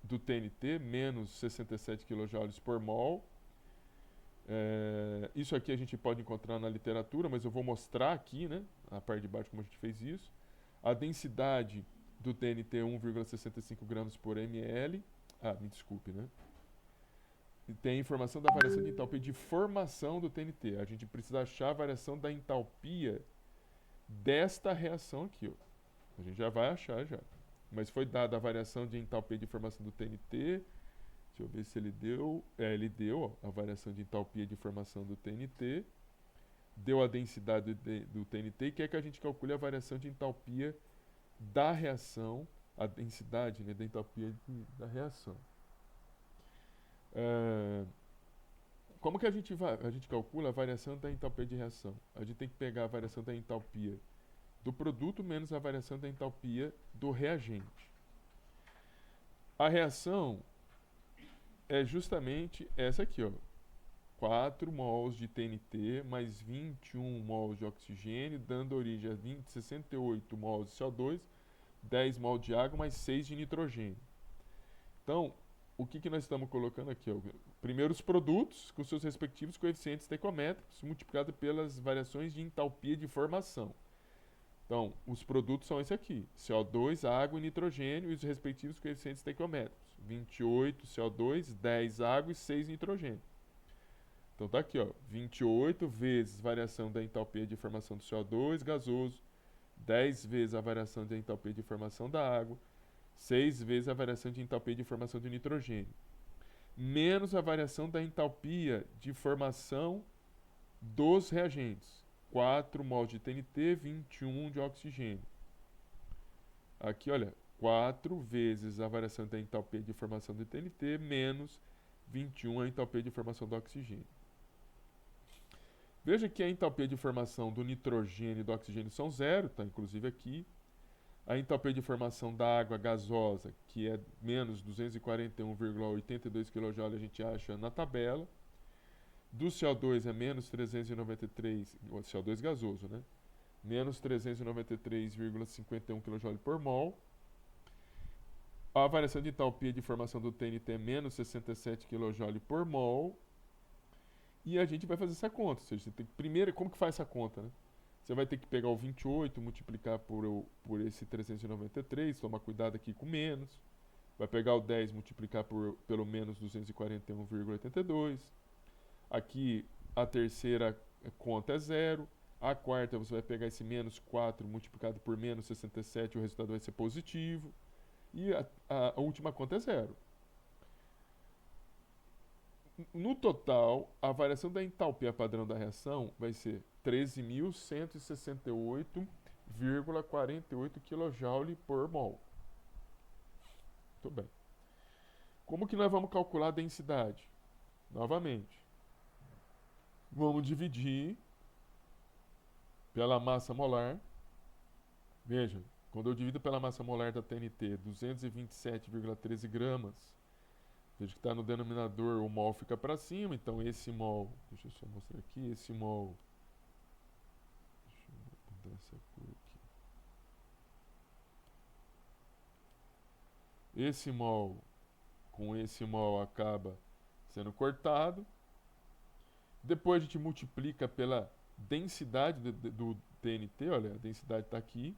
do TNT, menos 67 kJ por mol. Isso aqui a gente pode encontrar na literatura, mas eu vou mostrar aqui, né, na parte de baixo como a gente fez isso. A densidade do TNT é 1,65 gramas por ml. Me desculpe, né? E tem a informação da variação de entalpia de formação do TNT. A gente precisa achar a variação da entalpia desta reação aqui, ó. A gente já vai achar já. Mas foi dada a variação de entalpia de formação do TNT. Deixa eu ver se ele deu. Ele deu, ó, a variação de entalpia de formação do TNT. Deu a densidade do TNT e quer que a gente calcule a variação de entalpia da reação, a densidade, né, da entalpia da reação. Como que a gente calcula a variação da entalpia de reação? A gente tem que pegar a variação da entalpia do produto menos a variação da entalpia do reagente. A reação é justamente essa aqui, ó. 4 mols de TNT mais 21 mols de oxigênio, dando origem a 68 mols de CO2, 10 mols de água mais 6 de nitrogênio. Então, o que nós estamos colocando aqui? Ó? Primeiro, os produtos com seus respectivos coeficientes estequiométricos multiplicado pelas variações de entalpia de formação. Então, os produtos são esse aqui: CO2, água e nitrogênio e os respectivos coeficientes estequiométricos. 28 CO2, 10 água e 6 nitrogênio. Então tá aqui, ó, 28 vezes variação da entalpia de formação do CO2 gasoso, 10 vezes a variação da entalpia de formação da água, 6 vezes a variação de entalpia de formação do nitrogênio, menos a variação da entalpia de formação dos reagentes. 4 mols de TNT, 21 de oxigênio. Aqui, olha, 4 vezes a variação da entalpia de formação do TNT menos 21 a entalpia de formação do oxigênio. Veja que a entalpia de formação do nitrogênio e do oxigênio são zero, tá? Inclusive aqui. A entalpia de formação da água gasosa, que é menos 241,82 kJ, a gente acha na tabela. Do CO2 é menos 393, o CO2 gasoso, né? Menos 393,51 kJ por mol. A variação de entalpia de formação do TNT é menos 67 kJ por mol. E a gente vai fazer essa conta. Ou seja, você tem que, primeiro, como que faz essa conta, né? Você vai ter que pegar o 28, multiplicar por esse 393, tomar cuidado aqui com menos. Vai pegar o 10, multiplicar pelo menos 241,82. Aqui a terceira conta é zero. A quarta você vai pegar esse menos 4 multiplicado por menos 67, o resultado vai ser positivo. E a última conta é zero. No total, a variação da entalpia padrão da reação vai ser 13.168,48 kJ por mol. Muito bem. Como que nós vamos calcular a densidade? Novamente, vamos dividir pela massa molar. Veja, quando eu divido pela massa molar da TNT, 227,13 gramas, veja que está no denominador, o mol fica para cima, então esse mol, deixa eu só mostrar aqui, esse mol, deixa eu mudar essa cor aqui. Esse mol com esse mol acaba sendo cortado. Depois a gente multiplica pela densidade do TNT, olha, a densidade está aqui,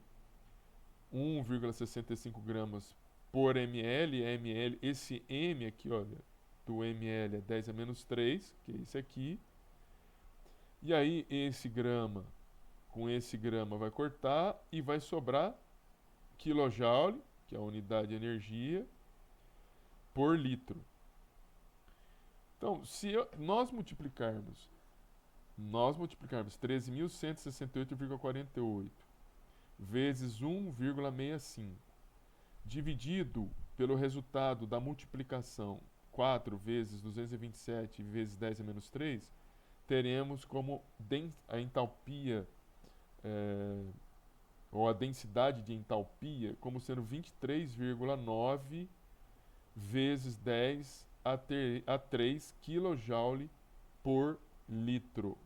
1,65 gramas por ml, ml, esse M aqui, olha, do ml é 10 a menos 3, que é esse aqui. E aí esse grama com esse grama vai cortar e vai sobrar quilojoule, que é a unidade de energia, por litro. Então, se nós multiplicarmos 13.168,48 vezes 1,65 dividido pelo resultado da multiplicação 4 vezes 227 vezes 10 a menos 3, teremos como a entalpia, ou a densidade de entalpia, como sendo 23,9 vezes 10 a 3 kJ por litro.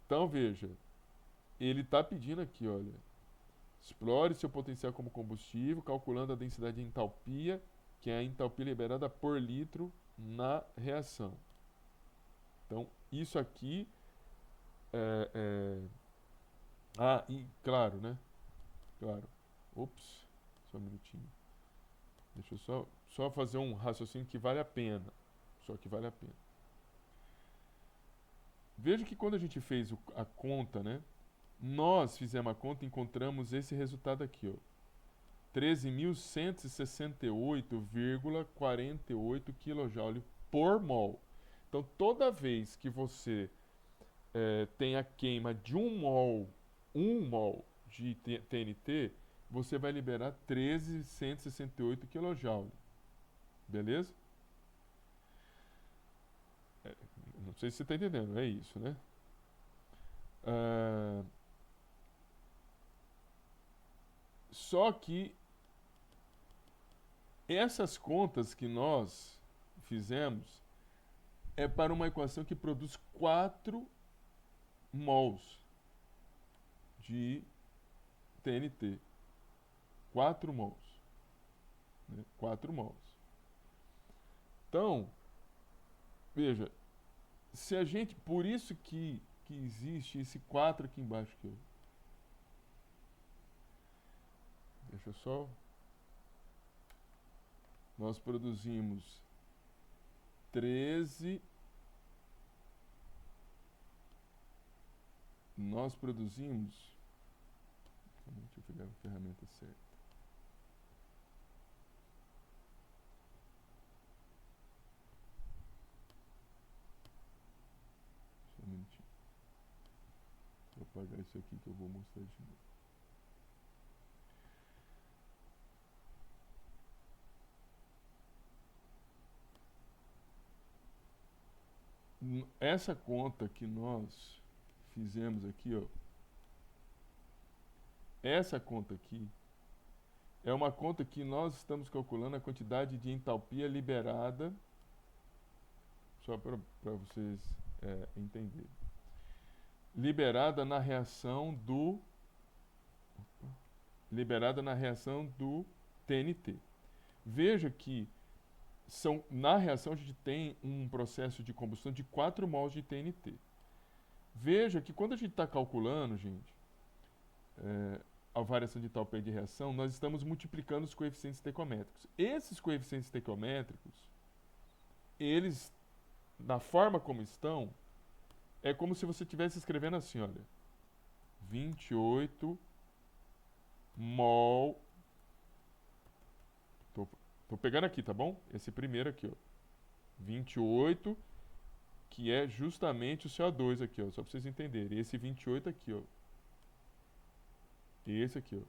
Então, veja, ele está pedindo aqui, olha, Explore seu potencial como combustível, calculando a densidade de entalpia, que é a entalpia liberada por litro na reação. Então, isso aqui Ah, e claro, né? Claro. Ops, só um minutinho. Deixa eu só fazer um raciocínio que vale a pena. Só que vale a pena. Veja que quando a gente fez a conta, né? Nós fizemos a conta e encontramos esse resultado aqui, ó. 13.168,48 kJ por mol. Então, toda vez que você tem a queima de 1 mol de TNT, você vai liberar 13.168 kJ. Beleza? Não sei se você está entendendo, é isso, né? Só que essas contas que nós fizemos é para uma equação que produz 4 mols de TNT. 4 mols. Né? 4 mols. Então, veja, se a gente, por isso que existe esse 4 aqui embaixo que eu. Deixa eu só. Nós produzimos 13. Nós produzimos. Deixa eu pegar a ferramenta certa. Só um minutinho. Vou apagar isso aqui que eu vou mostrar de novo. Essa conta que nós fizemos aqui, ó. Essa conta aqui é uma conta que nós estamos calculando a quantidade de entalpia liberada, só para vocês entenderem. Liberada na reação do TNT. Veja que na reação a gente tem um processo de combustão de 4 mols de TNT. Veja que quando a gente está calculando, gente, a variação de entalpia de reação, nós estamos multiplicando os coeficientes estequiométricos. Esses coeficientes estequiométricos, eles, na forma como estão, é como se você estivesse escrevendo assim, olha, 28 mol. Tô pegando aqui, tá bom? Esse primeiro aqui, ó. 28, que é justamente o CO2 aqui, ó, só para vocês entenderem. Esse 28 aqui, ó. Esse aqui, ó.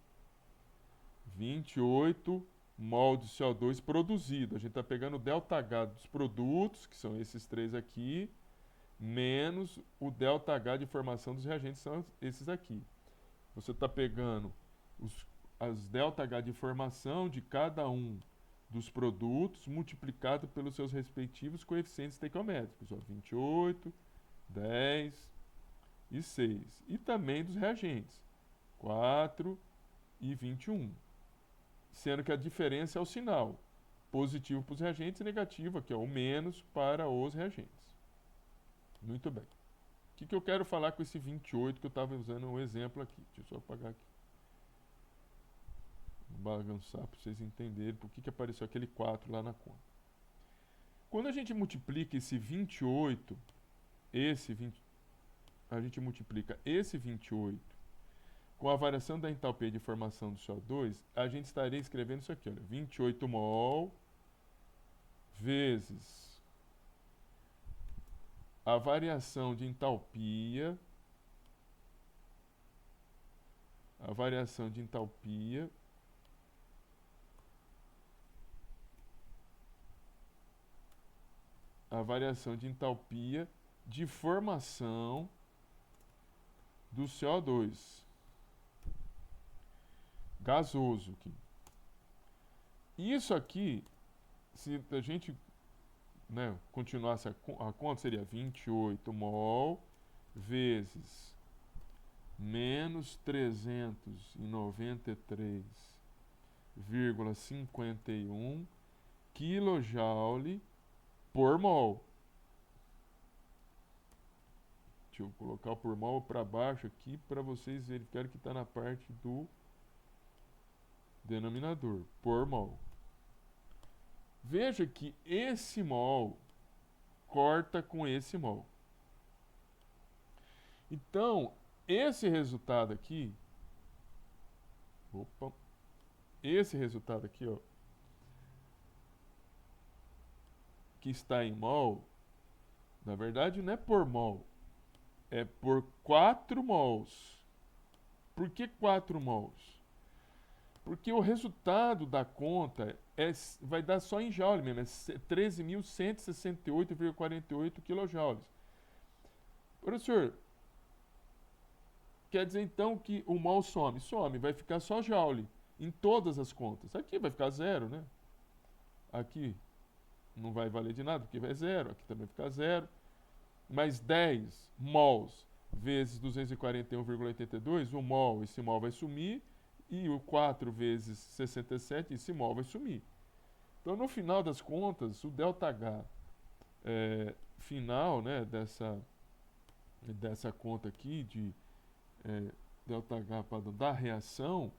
28 mol de CO2 produzido. A gente está pegando o ΔH dos produtos, que são esses 3 aqui, menos o ΔH de formação dos reagentes, são esses aqui. Você está pegando as ΔH de formação de cada um dos produtos multiplicado pelos seus respectivos coeficientes estequiométricos. Ó, 28, 10 e 6. E também dos reagentes. 4 e 21. Sendo que a diferença é o sinal. Positivo para os reagentes e negativo aqui, ó, o menos para os reagentes. Muito bem. O que eu quero falar com esse 28 que eu estava usando um exemplo aqui? Deixa eu só apagar aqui. Vou bagunçar para vocês entenderem por que apareceu aquele 4 lá na conta. Quando a gente multiplica esse 28, a gente multiplica esse 28 com a variação da entalpia de formação do CO2, a gente estaria escrevendo isso aqui, olha, 28 mol vezes a variação de entalpia, de formação do CO2 gasoso aqui. Isso aqui, se a gente continuasse a conta, seria 28 mol vezes menos 393,51 kJ por mol. Deixa eu colocar o por mol para baixo aqui para vocês verificarem que está na parte do denominador, por mol. Veja que esse mol corta com esse mol. Então, esse resultado aqui, esse resultado aqui, ó, que está em mol, na verdade não é por mol, é por 4 mols. Por que 4 mols? Porque o resultado da conta vai dar só em joule mesmo, é 13.168,48 kJ. Professor, quer dizer então que o mol some? Some, vai ficar só joule em todas as contas. Aqui vai ficar zero, né? Aqui não vai valer de nada, porque vai zero. Aqui também vai ficar zero. Mas 10 mols vezes 241,82, o mol, esse mol vai sumir. E o 4 vezes 67, esse mol vai sumir. Então, no final das contas, o ΔH final, né, dessa conta aqui de ΔH da reação,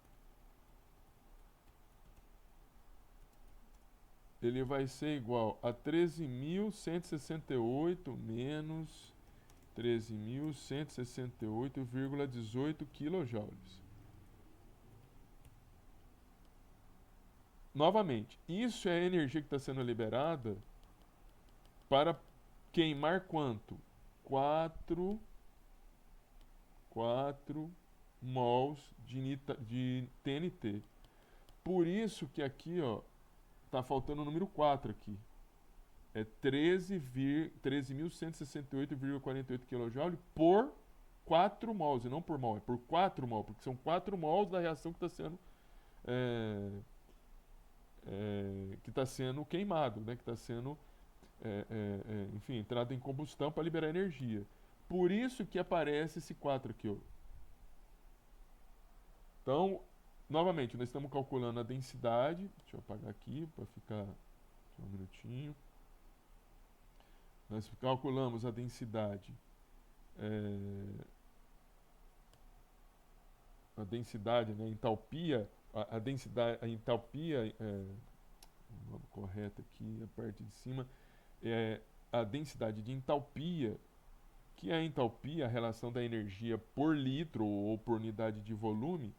ele vai ser igual a 13.168 menos 13.168,18 kJ. Novamente, isso é a energia que está sendo liberada para queimar quanto? 4 mols de TNT. Por isso que aqui, ó, tá faltando o número 4 aqui. É 13.168,48 kJ por 4 mols, e não por mol, é por 4 mols, porque são 4 mols da reação que está sendo queimado, né? Que está sendo, enfim, entrado em combustão para liberar energia. Por isso que aparece esse 4 aqui, ó. Então, novamente, nós estamos calculando a densidade. Deixa eu apagar aqui para ficar um minutinho. Nós calculamos a densidade. A densidade, né, entalpia, a densidade, a entalpia, o nome correto aqui, a parte de cima, é a densidade de entalpia, que é a entalpia, a relação da energia por litro ou por unidade de volume.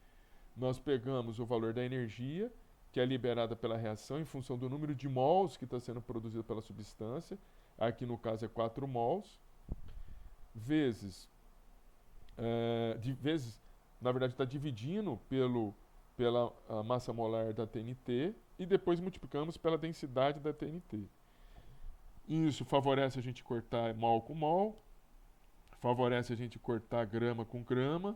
Nós pegamos o valor da energia, que é liberada pela reação em função do número de mols que está sendo produzido pela substância, aqui no caso é 4 mols, vezes, na verdade está dividindo pela massa molar da TNT e depois multiplicamos pela densidade da TNT. Isso favorece a gente cortar mol com mol, favorece a gente cortar grama com grama,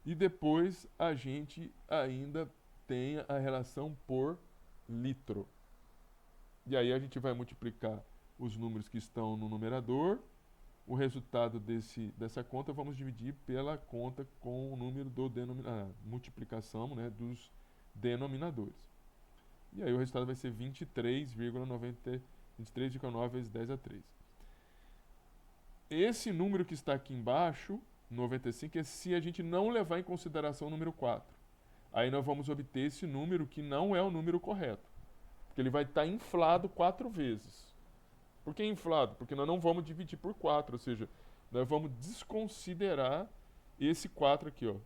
e depois a gente ainda tem a relação por litro. E aí a gente vai multiplicar os números que estão no numerador. O resultado dessa conta vamos dividir pela conta com o número do multiplicação, né, dos denominadores. E aí o resultado vai ser 23,9 vezes 10 a 3. Esse número que está aqui embaixo, 95, é se a gente não levar em consideração o número 4. Aí nós vamos obter esse número que não é o número correto. Porque ele vai estar inflado 4 vezes. Por que inflado? Porque nós não vamos dividir por 4, ou seja, nós vamos desconsiderar esse 4 aqui, ó.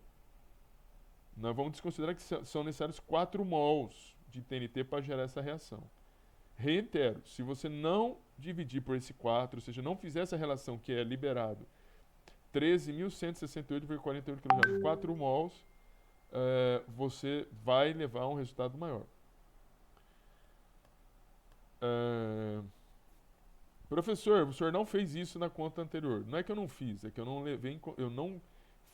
Nós vamos desconsiderar que são necessários 4 mols de TNT para gerar essa reação. Reitero, se você não dividir por esse 4, ou seja, não fizer essa relação que é liberado 13.168,48 kJ, 4 mols, você vai levar a um resultado maior. Professor, o senhor não fez isso na conta anterior. Não é que eu não fiz, é que eu não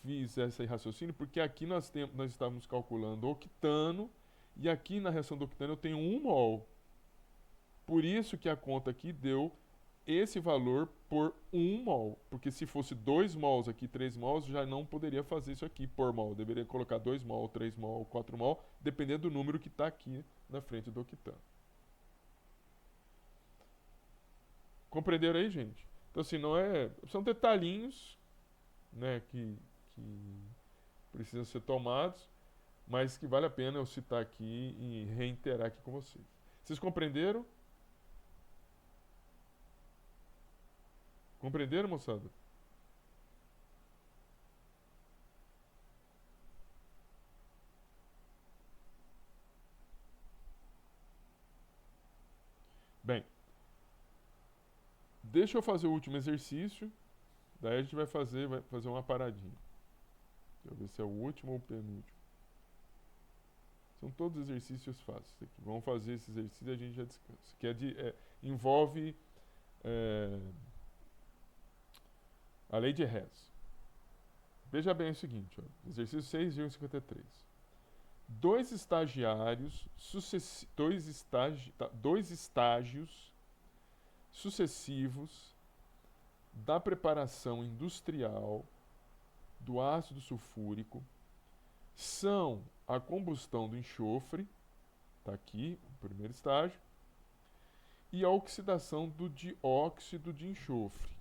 fiz esse raciocínio, porque aqui nós estávamos calculando octano, e aqui na reação do octano eu tenho 1 mol. Por isso que a conta aqui deu esse valor por 1 mol. Porque se fosse 2 mols aqui, 3 mols, já não poderia fazer isso aqui por mol. Deveria colocar 2 mol, 3 mol, 4 mol, dependendo do número que está aqui na frente do octano. Compreenderam aí, gente? Então, assim, não é... São detalhinhos, né, que precisam ser tomados, mas que vale a pena eu citar aqui e reiterar aqui com vocês. Vocês compreenderam? Compreenderam, moçada? Bem, deixa eu fazer o último exercício, daí a gente vai fazer uma paradinha. Deixa eu ver se é o último ou o penúltimo. São todos exercícios fáceis aqui. Vamos fazer esse exercício e a gente já descansa. Que envolve a lei de Hess. Veja bem o seguinte, ó, exercício 6,53. Dois estágios sucessivos da preparação industrial do ácido sulfúrico são a combustão do enxofre, está aqui o primeiro estágio, e a oxidação do dióxido de enxofre.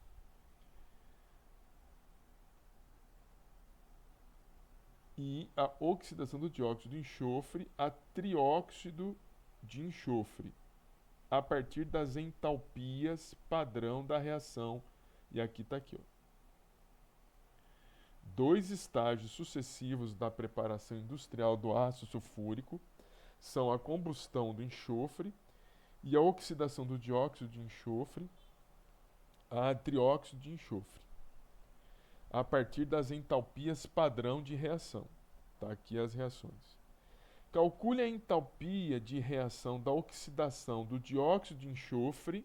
E a oxidação do dióxido de enxofre a trióxido de enxofre, a partir das entalpias padrão da reação. E aqui está aqui, ó. Dois estágios sucessivos da preparação industrial do ácido sulfúrico são a combustão do enxofre e a oxidação do dióxido de enxofre a trióxido de enxofre, a partir das entalpias padrão de reação. Tá aqui as reações. Calcule a entalpia de reação da oxidação do dióxido de enxofre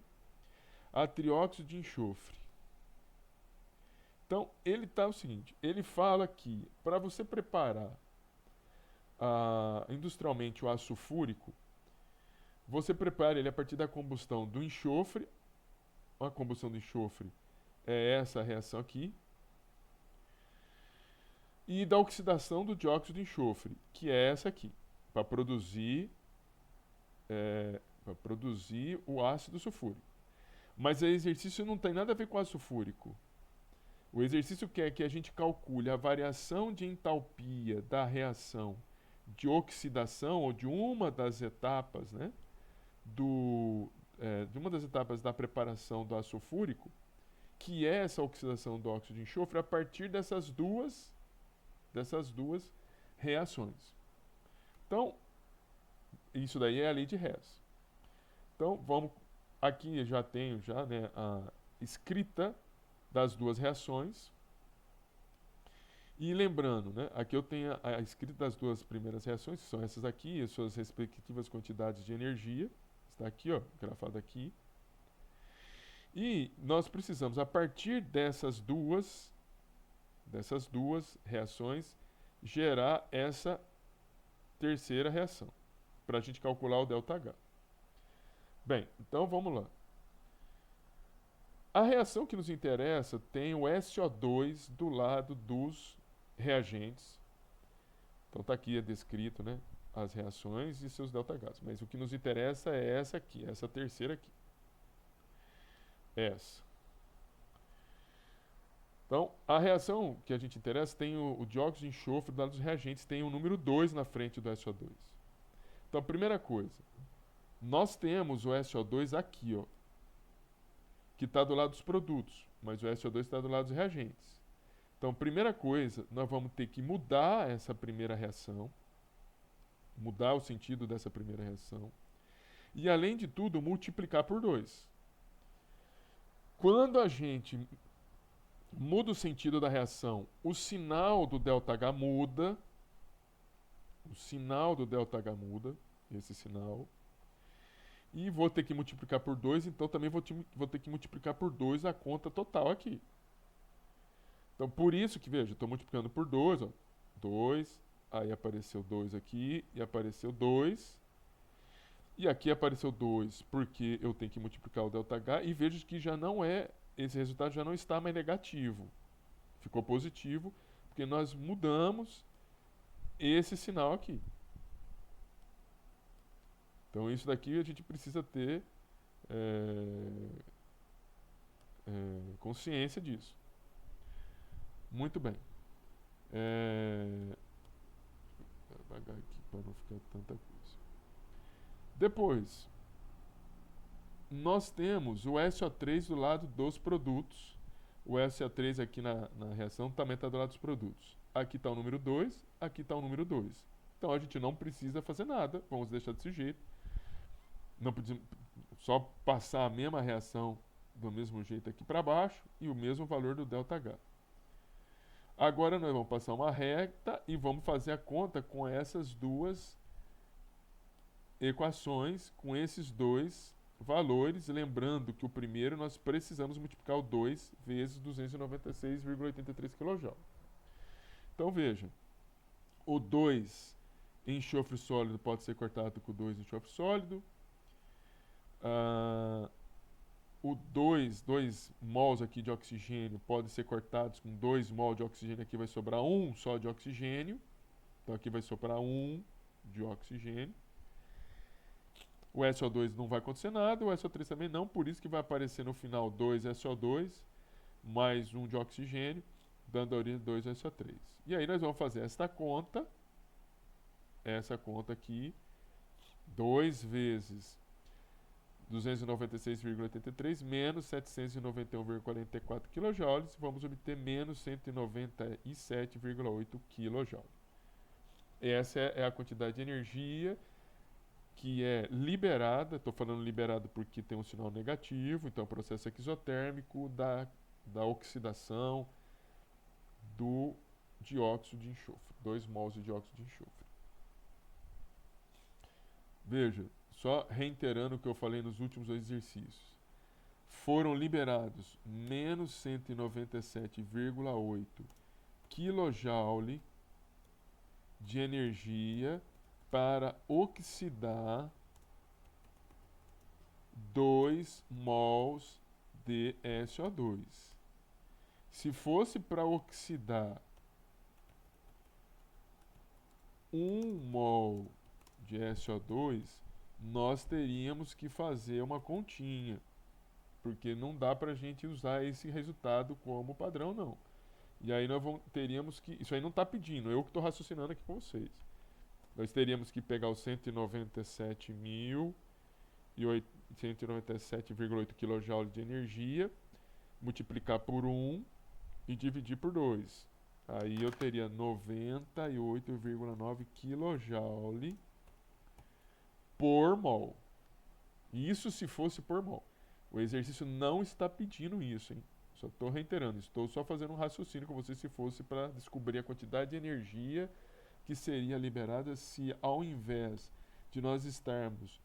a trióxido de enxofre. Então, ele está o seguinte, ele fala que para você preparar industrialmente o ácido sulfúrico, você prepara ele a partir da combustão do enxofre. A combustão do enxofre é essa reação aqui. E da oxidação do dióxido de enxofre, que é essa aqui, para produzir o ácido sulfúrico. Mas o exercício não tem nada a ver com ácido sulfúrico. O exercício quer que a gente calcule a variação de entalpia da reação de oxidação, ou de uma das etapas, né, de uma das etapas da preparação do ácido sulfúrico, que é essa oxidação do óxido de enxofre, a partir dessas duas reações. Então, isso daí é a lei de Hess. Então, vamos... Aqui já tenho né, a escrita das duas reações. E lembrando, né, aqui eu tenho a escrita das duas primeiras reações, que são essas aqui, as suas respectivas quantidades de energia. Está aqui, ó, grafado aqui. E nós precisamos, a partir dessas duas reações, gerar essa terceira reação, para a gente calcular o ΔH. Bem, então vamos lá. A reação que nos interessa tem o SO2 do lado dos reagentes. Então está aqui descrito, né, as reações e seus ΔHs. Mas o que nos interessa é essa aqui, essa terceira aqui. Essa. Então, a reação que a gente interessa tem o dióxido de enxofre do lado dos reagentes, tem o número 2 na frente do SO2. Então, primeira coisa, nós temos o SO2 aqui, ó, que está do lado dos produtos, mas o SO2 está do lado dos reagentes. Então, primeira coisa, nós vamos ter que mudar essa primeira reação, mudar o sentido dessa primeira reação, e, além de tudo, multiplicar por 2. Quando a gente muda o sentido da reação, o sinal do ΔH muda, esse sinal, e vou ter que multiplicar por 2, então também vou ter que multiplicar por 2 a conta total aqui. Então, por isso que, veja, estou multiplicando por 2, ó, 2, aí apareceu 2 aqui, e apareceu 2, E aqui apareceu 2 porque eu tenho que multiplicar o ΔH e vejo que já não é, esse resultado já não está mais negativo. Ficou positivo, porque nós mudamos esse sinal aqui. Então isso daqui a gente precisa ter consciência disso. Muito bem. Vou apagar aqui para não ficar tanta coisa. Depois, nós temos o SO3 do lado dos produtos. O SO3 aqui na reação também está do lado dos produtos. Aqui está o número 2, aqui está o número 2. Então a gente não precisa fazer nada, vamos deixar desse jeito. Não precisa, só passar a mesma reação do mesmo jeito aqui para baixo e o mesmo valor do ΔH. Agora nós vamos passar uma reta e vamos fazer a conta com essas duas equações, com esses dois valores, lembrando que o primeiro nós precisamos multiplicar o 2 vezes 296,83 kJ. Então veja, o 2 enxofre sólido pode ser cortado com o 2 enxofre sólido. O 2 mols aqui de oxigênio pode ser cortados com 2 mols de oxigênio, aqui vai sobrar 1 só de oxigênio. Então aqui vai sobrar 1 de oxigênio. O SO2 não vai acontecer nada, o SO3 também não, por isso que vai aparecer no final 2 SO2 mais 1 de oxigênio, dando a origem de 2 SO3. E aí nós vamos fazer essa conta aqui, 2 vezes 296,83 menos 791,44 kJ, vamos obter menos 197,8 kJ. Essa é a quantidade de energia que é liberada, estou falando liberada porque tem um sinal negativo, então é o processo exotérmico da oxidação do dióxido de enxofre, 2 mols de dióxido de enxofre. Veja, só reiterando o que eu falei nos últimos exercícios. Foram liberados menos 197,8 kJ de energia para oxidar 2 mols de SO2. Se fosse para oxidar 1 mol de SO2, nós teríamos que fazer uma continha, porque não dá para a gente usar esse resultado como padrão, não. E aí nós teríamos que... Isso aí não está pedindo, eu que estou raciocinando aqui com vocês. Nós teríamos que pegar os 197.197,8 kJ de energia, multiplicar por 1 e dividir por 2. Aí eu teria 98,9 kJ por mol. Isso se fosse por mol. O exercício não está pedindo isso, hein? Só estou reiterando, estou só fazendo um raciocínio com você se fosse para descobrir a quantidade de energia que seria liberada se ao invés de nós estarmos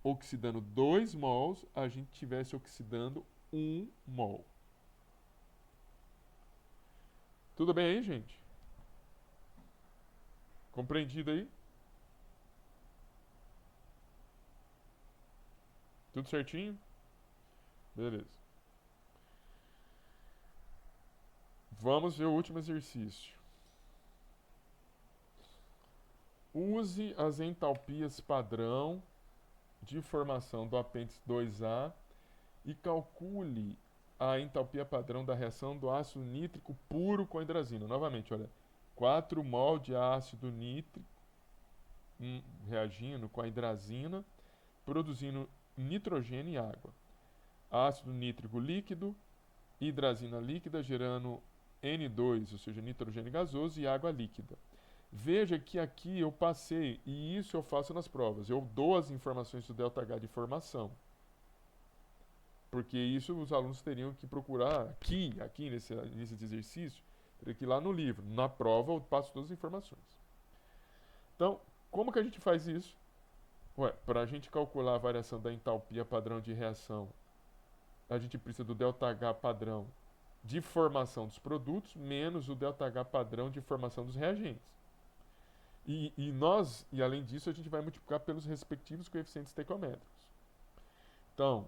oxidando 2 mols, a gente estivesse oxidando 1 mol. Tudo bem aí, gente? Compreendido aí? Tudo certinho? Beleza. Vamos ver o último exercício. Use as entalpias padrão de formação do apêndice 2A e calcule a entalpia padrão da reação do ácido nítrico puro com a hidrazina. Novamente, olha, 4 mol de ácido nítrico reagindo com a hidrazina, produzindo nitrogênio e água. Ácido nítrico líquido, hidrazina líquida gerando N2, ou seja, nitrogênio gasoso e água líquida. Veja que aqui eu passei, e isso eu faço nas provas, eu dou as informações do ΔH de formação. Porque isso os alunos teriam que procurar aqui nesse exercício, teria que ir lá no livro. Na prova eu passo todas as informações. Então, como que a gente faz isso? Para a gente calcular a variação da entalpia padrão de reação, a gente precisa do ΔH padrão de formação dos produtos menos o ΔH padrão de formação dos reagentes. E além disso, a gente vai multiplicar pelos respectivos coeficientes estequiométricos. Então,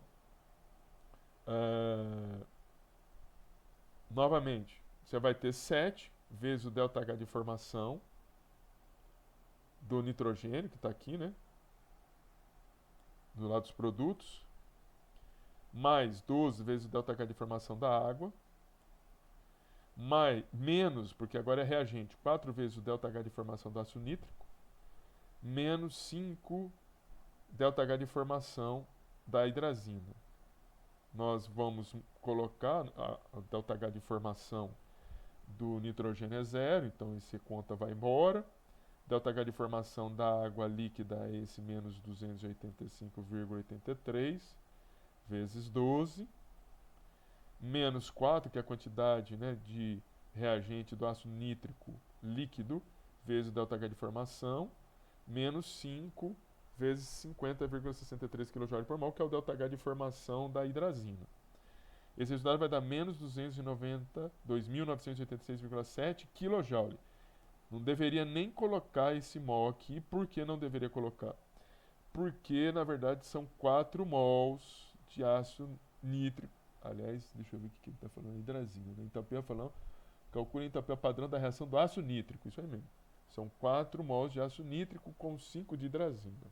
novamente, você vai ter 7 vezes o ΔH de formação do nitrogênio, que está aqui, né? Do lado dos produtos, mais 12 vezes o ΔH de formação da água, menos, porque agora é reagente, 4 vezes o ΔH de formação do ácido nítrico, menos 5 ΔH de formação da hidrazina. Nós vamos colocar a ΔH de formação do nitrogênio é 0, então esse conta vai embora. ΔH de formação da água líquida é esse menos 285,83 vezes 12, menos 4, que é a quantidade, né, de reagente do ácido nítrico líquido, vezes o ΔH de formação, menos 5 vezes 50,63 kJ por mol, que é o ΔH de formação da hidrazina. Esse resultado vai dar menos 2.986,7 kJ. Não deveria nem colocar esse mol aqui. Por que não deveria colocar? Porque, na verdade, são 4 mols de ácido nítrico. Aliás, deixa eu ver o que ele está falando. Hidrazina, né? Entropia falando. Calcule a entropia padrão da reação do ácido nítrico. Isso aí mesmo. São 4 mols de ácido nítrico com 5 de hidrazina.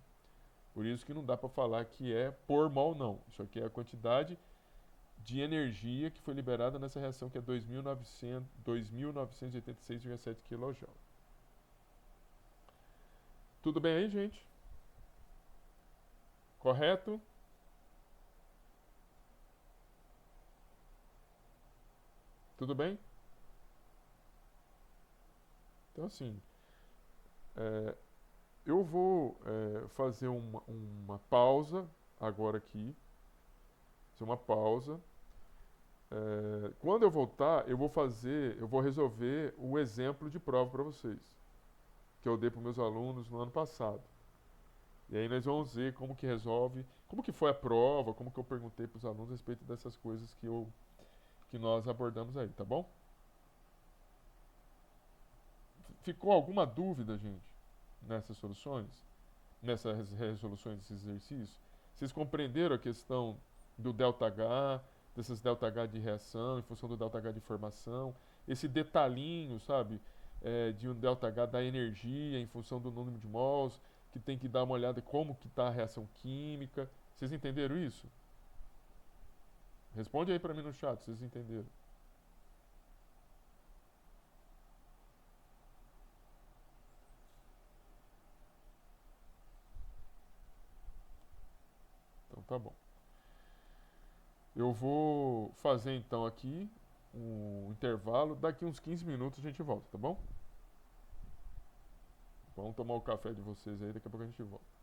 Por isso que não dá para falar que é por mol, não. Isso aqui é a quantidade de energia que foi liberada nessa reação, que é 2.986,7 kJ. Tudo bem aí, gente? Correto? Tudo bem? Então, assim, eu vou fazer uma pausa agora aqui. Fazer uma pausa. Quando eu voltar, eu vou resolver o exemplo de prova para vocês, que eu dei para meus alunos no ano passado. E aí nós vamos ver como que resolve, como que foi a prova, como que eu perguntei para os alunos a respeito dessas coisas que nós abordamos aí, tá bom? Ficou alguma dúvida, gente, nessas soluções? Nessas resoluções desses exercícios? Vocês compreenderam a questão do ΔH, dessas ΔH de reação, em função do ΔH de formação? Esse detalhinho, sabe, de um ΔH da energia em função do número de mols, que tem que dar uma olhada como que está a reação química. Vocês entenderam isso? Responde aí para mim no chat, vocês entenderam. Então tá bom. Eu vou fazer então aqui um intervalo. Daqui uns 15 minutos a gente volta, tá bom? Vamos tomar o café de vocês aí, daqui a pouco a gente volta.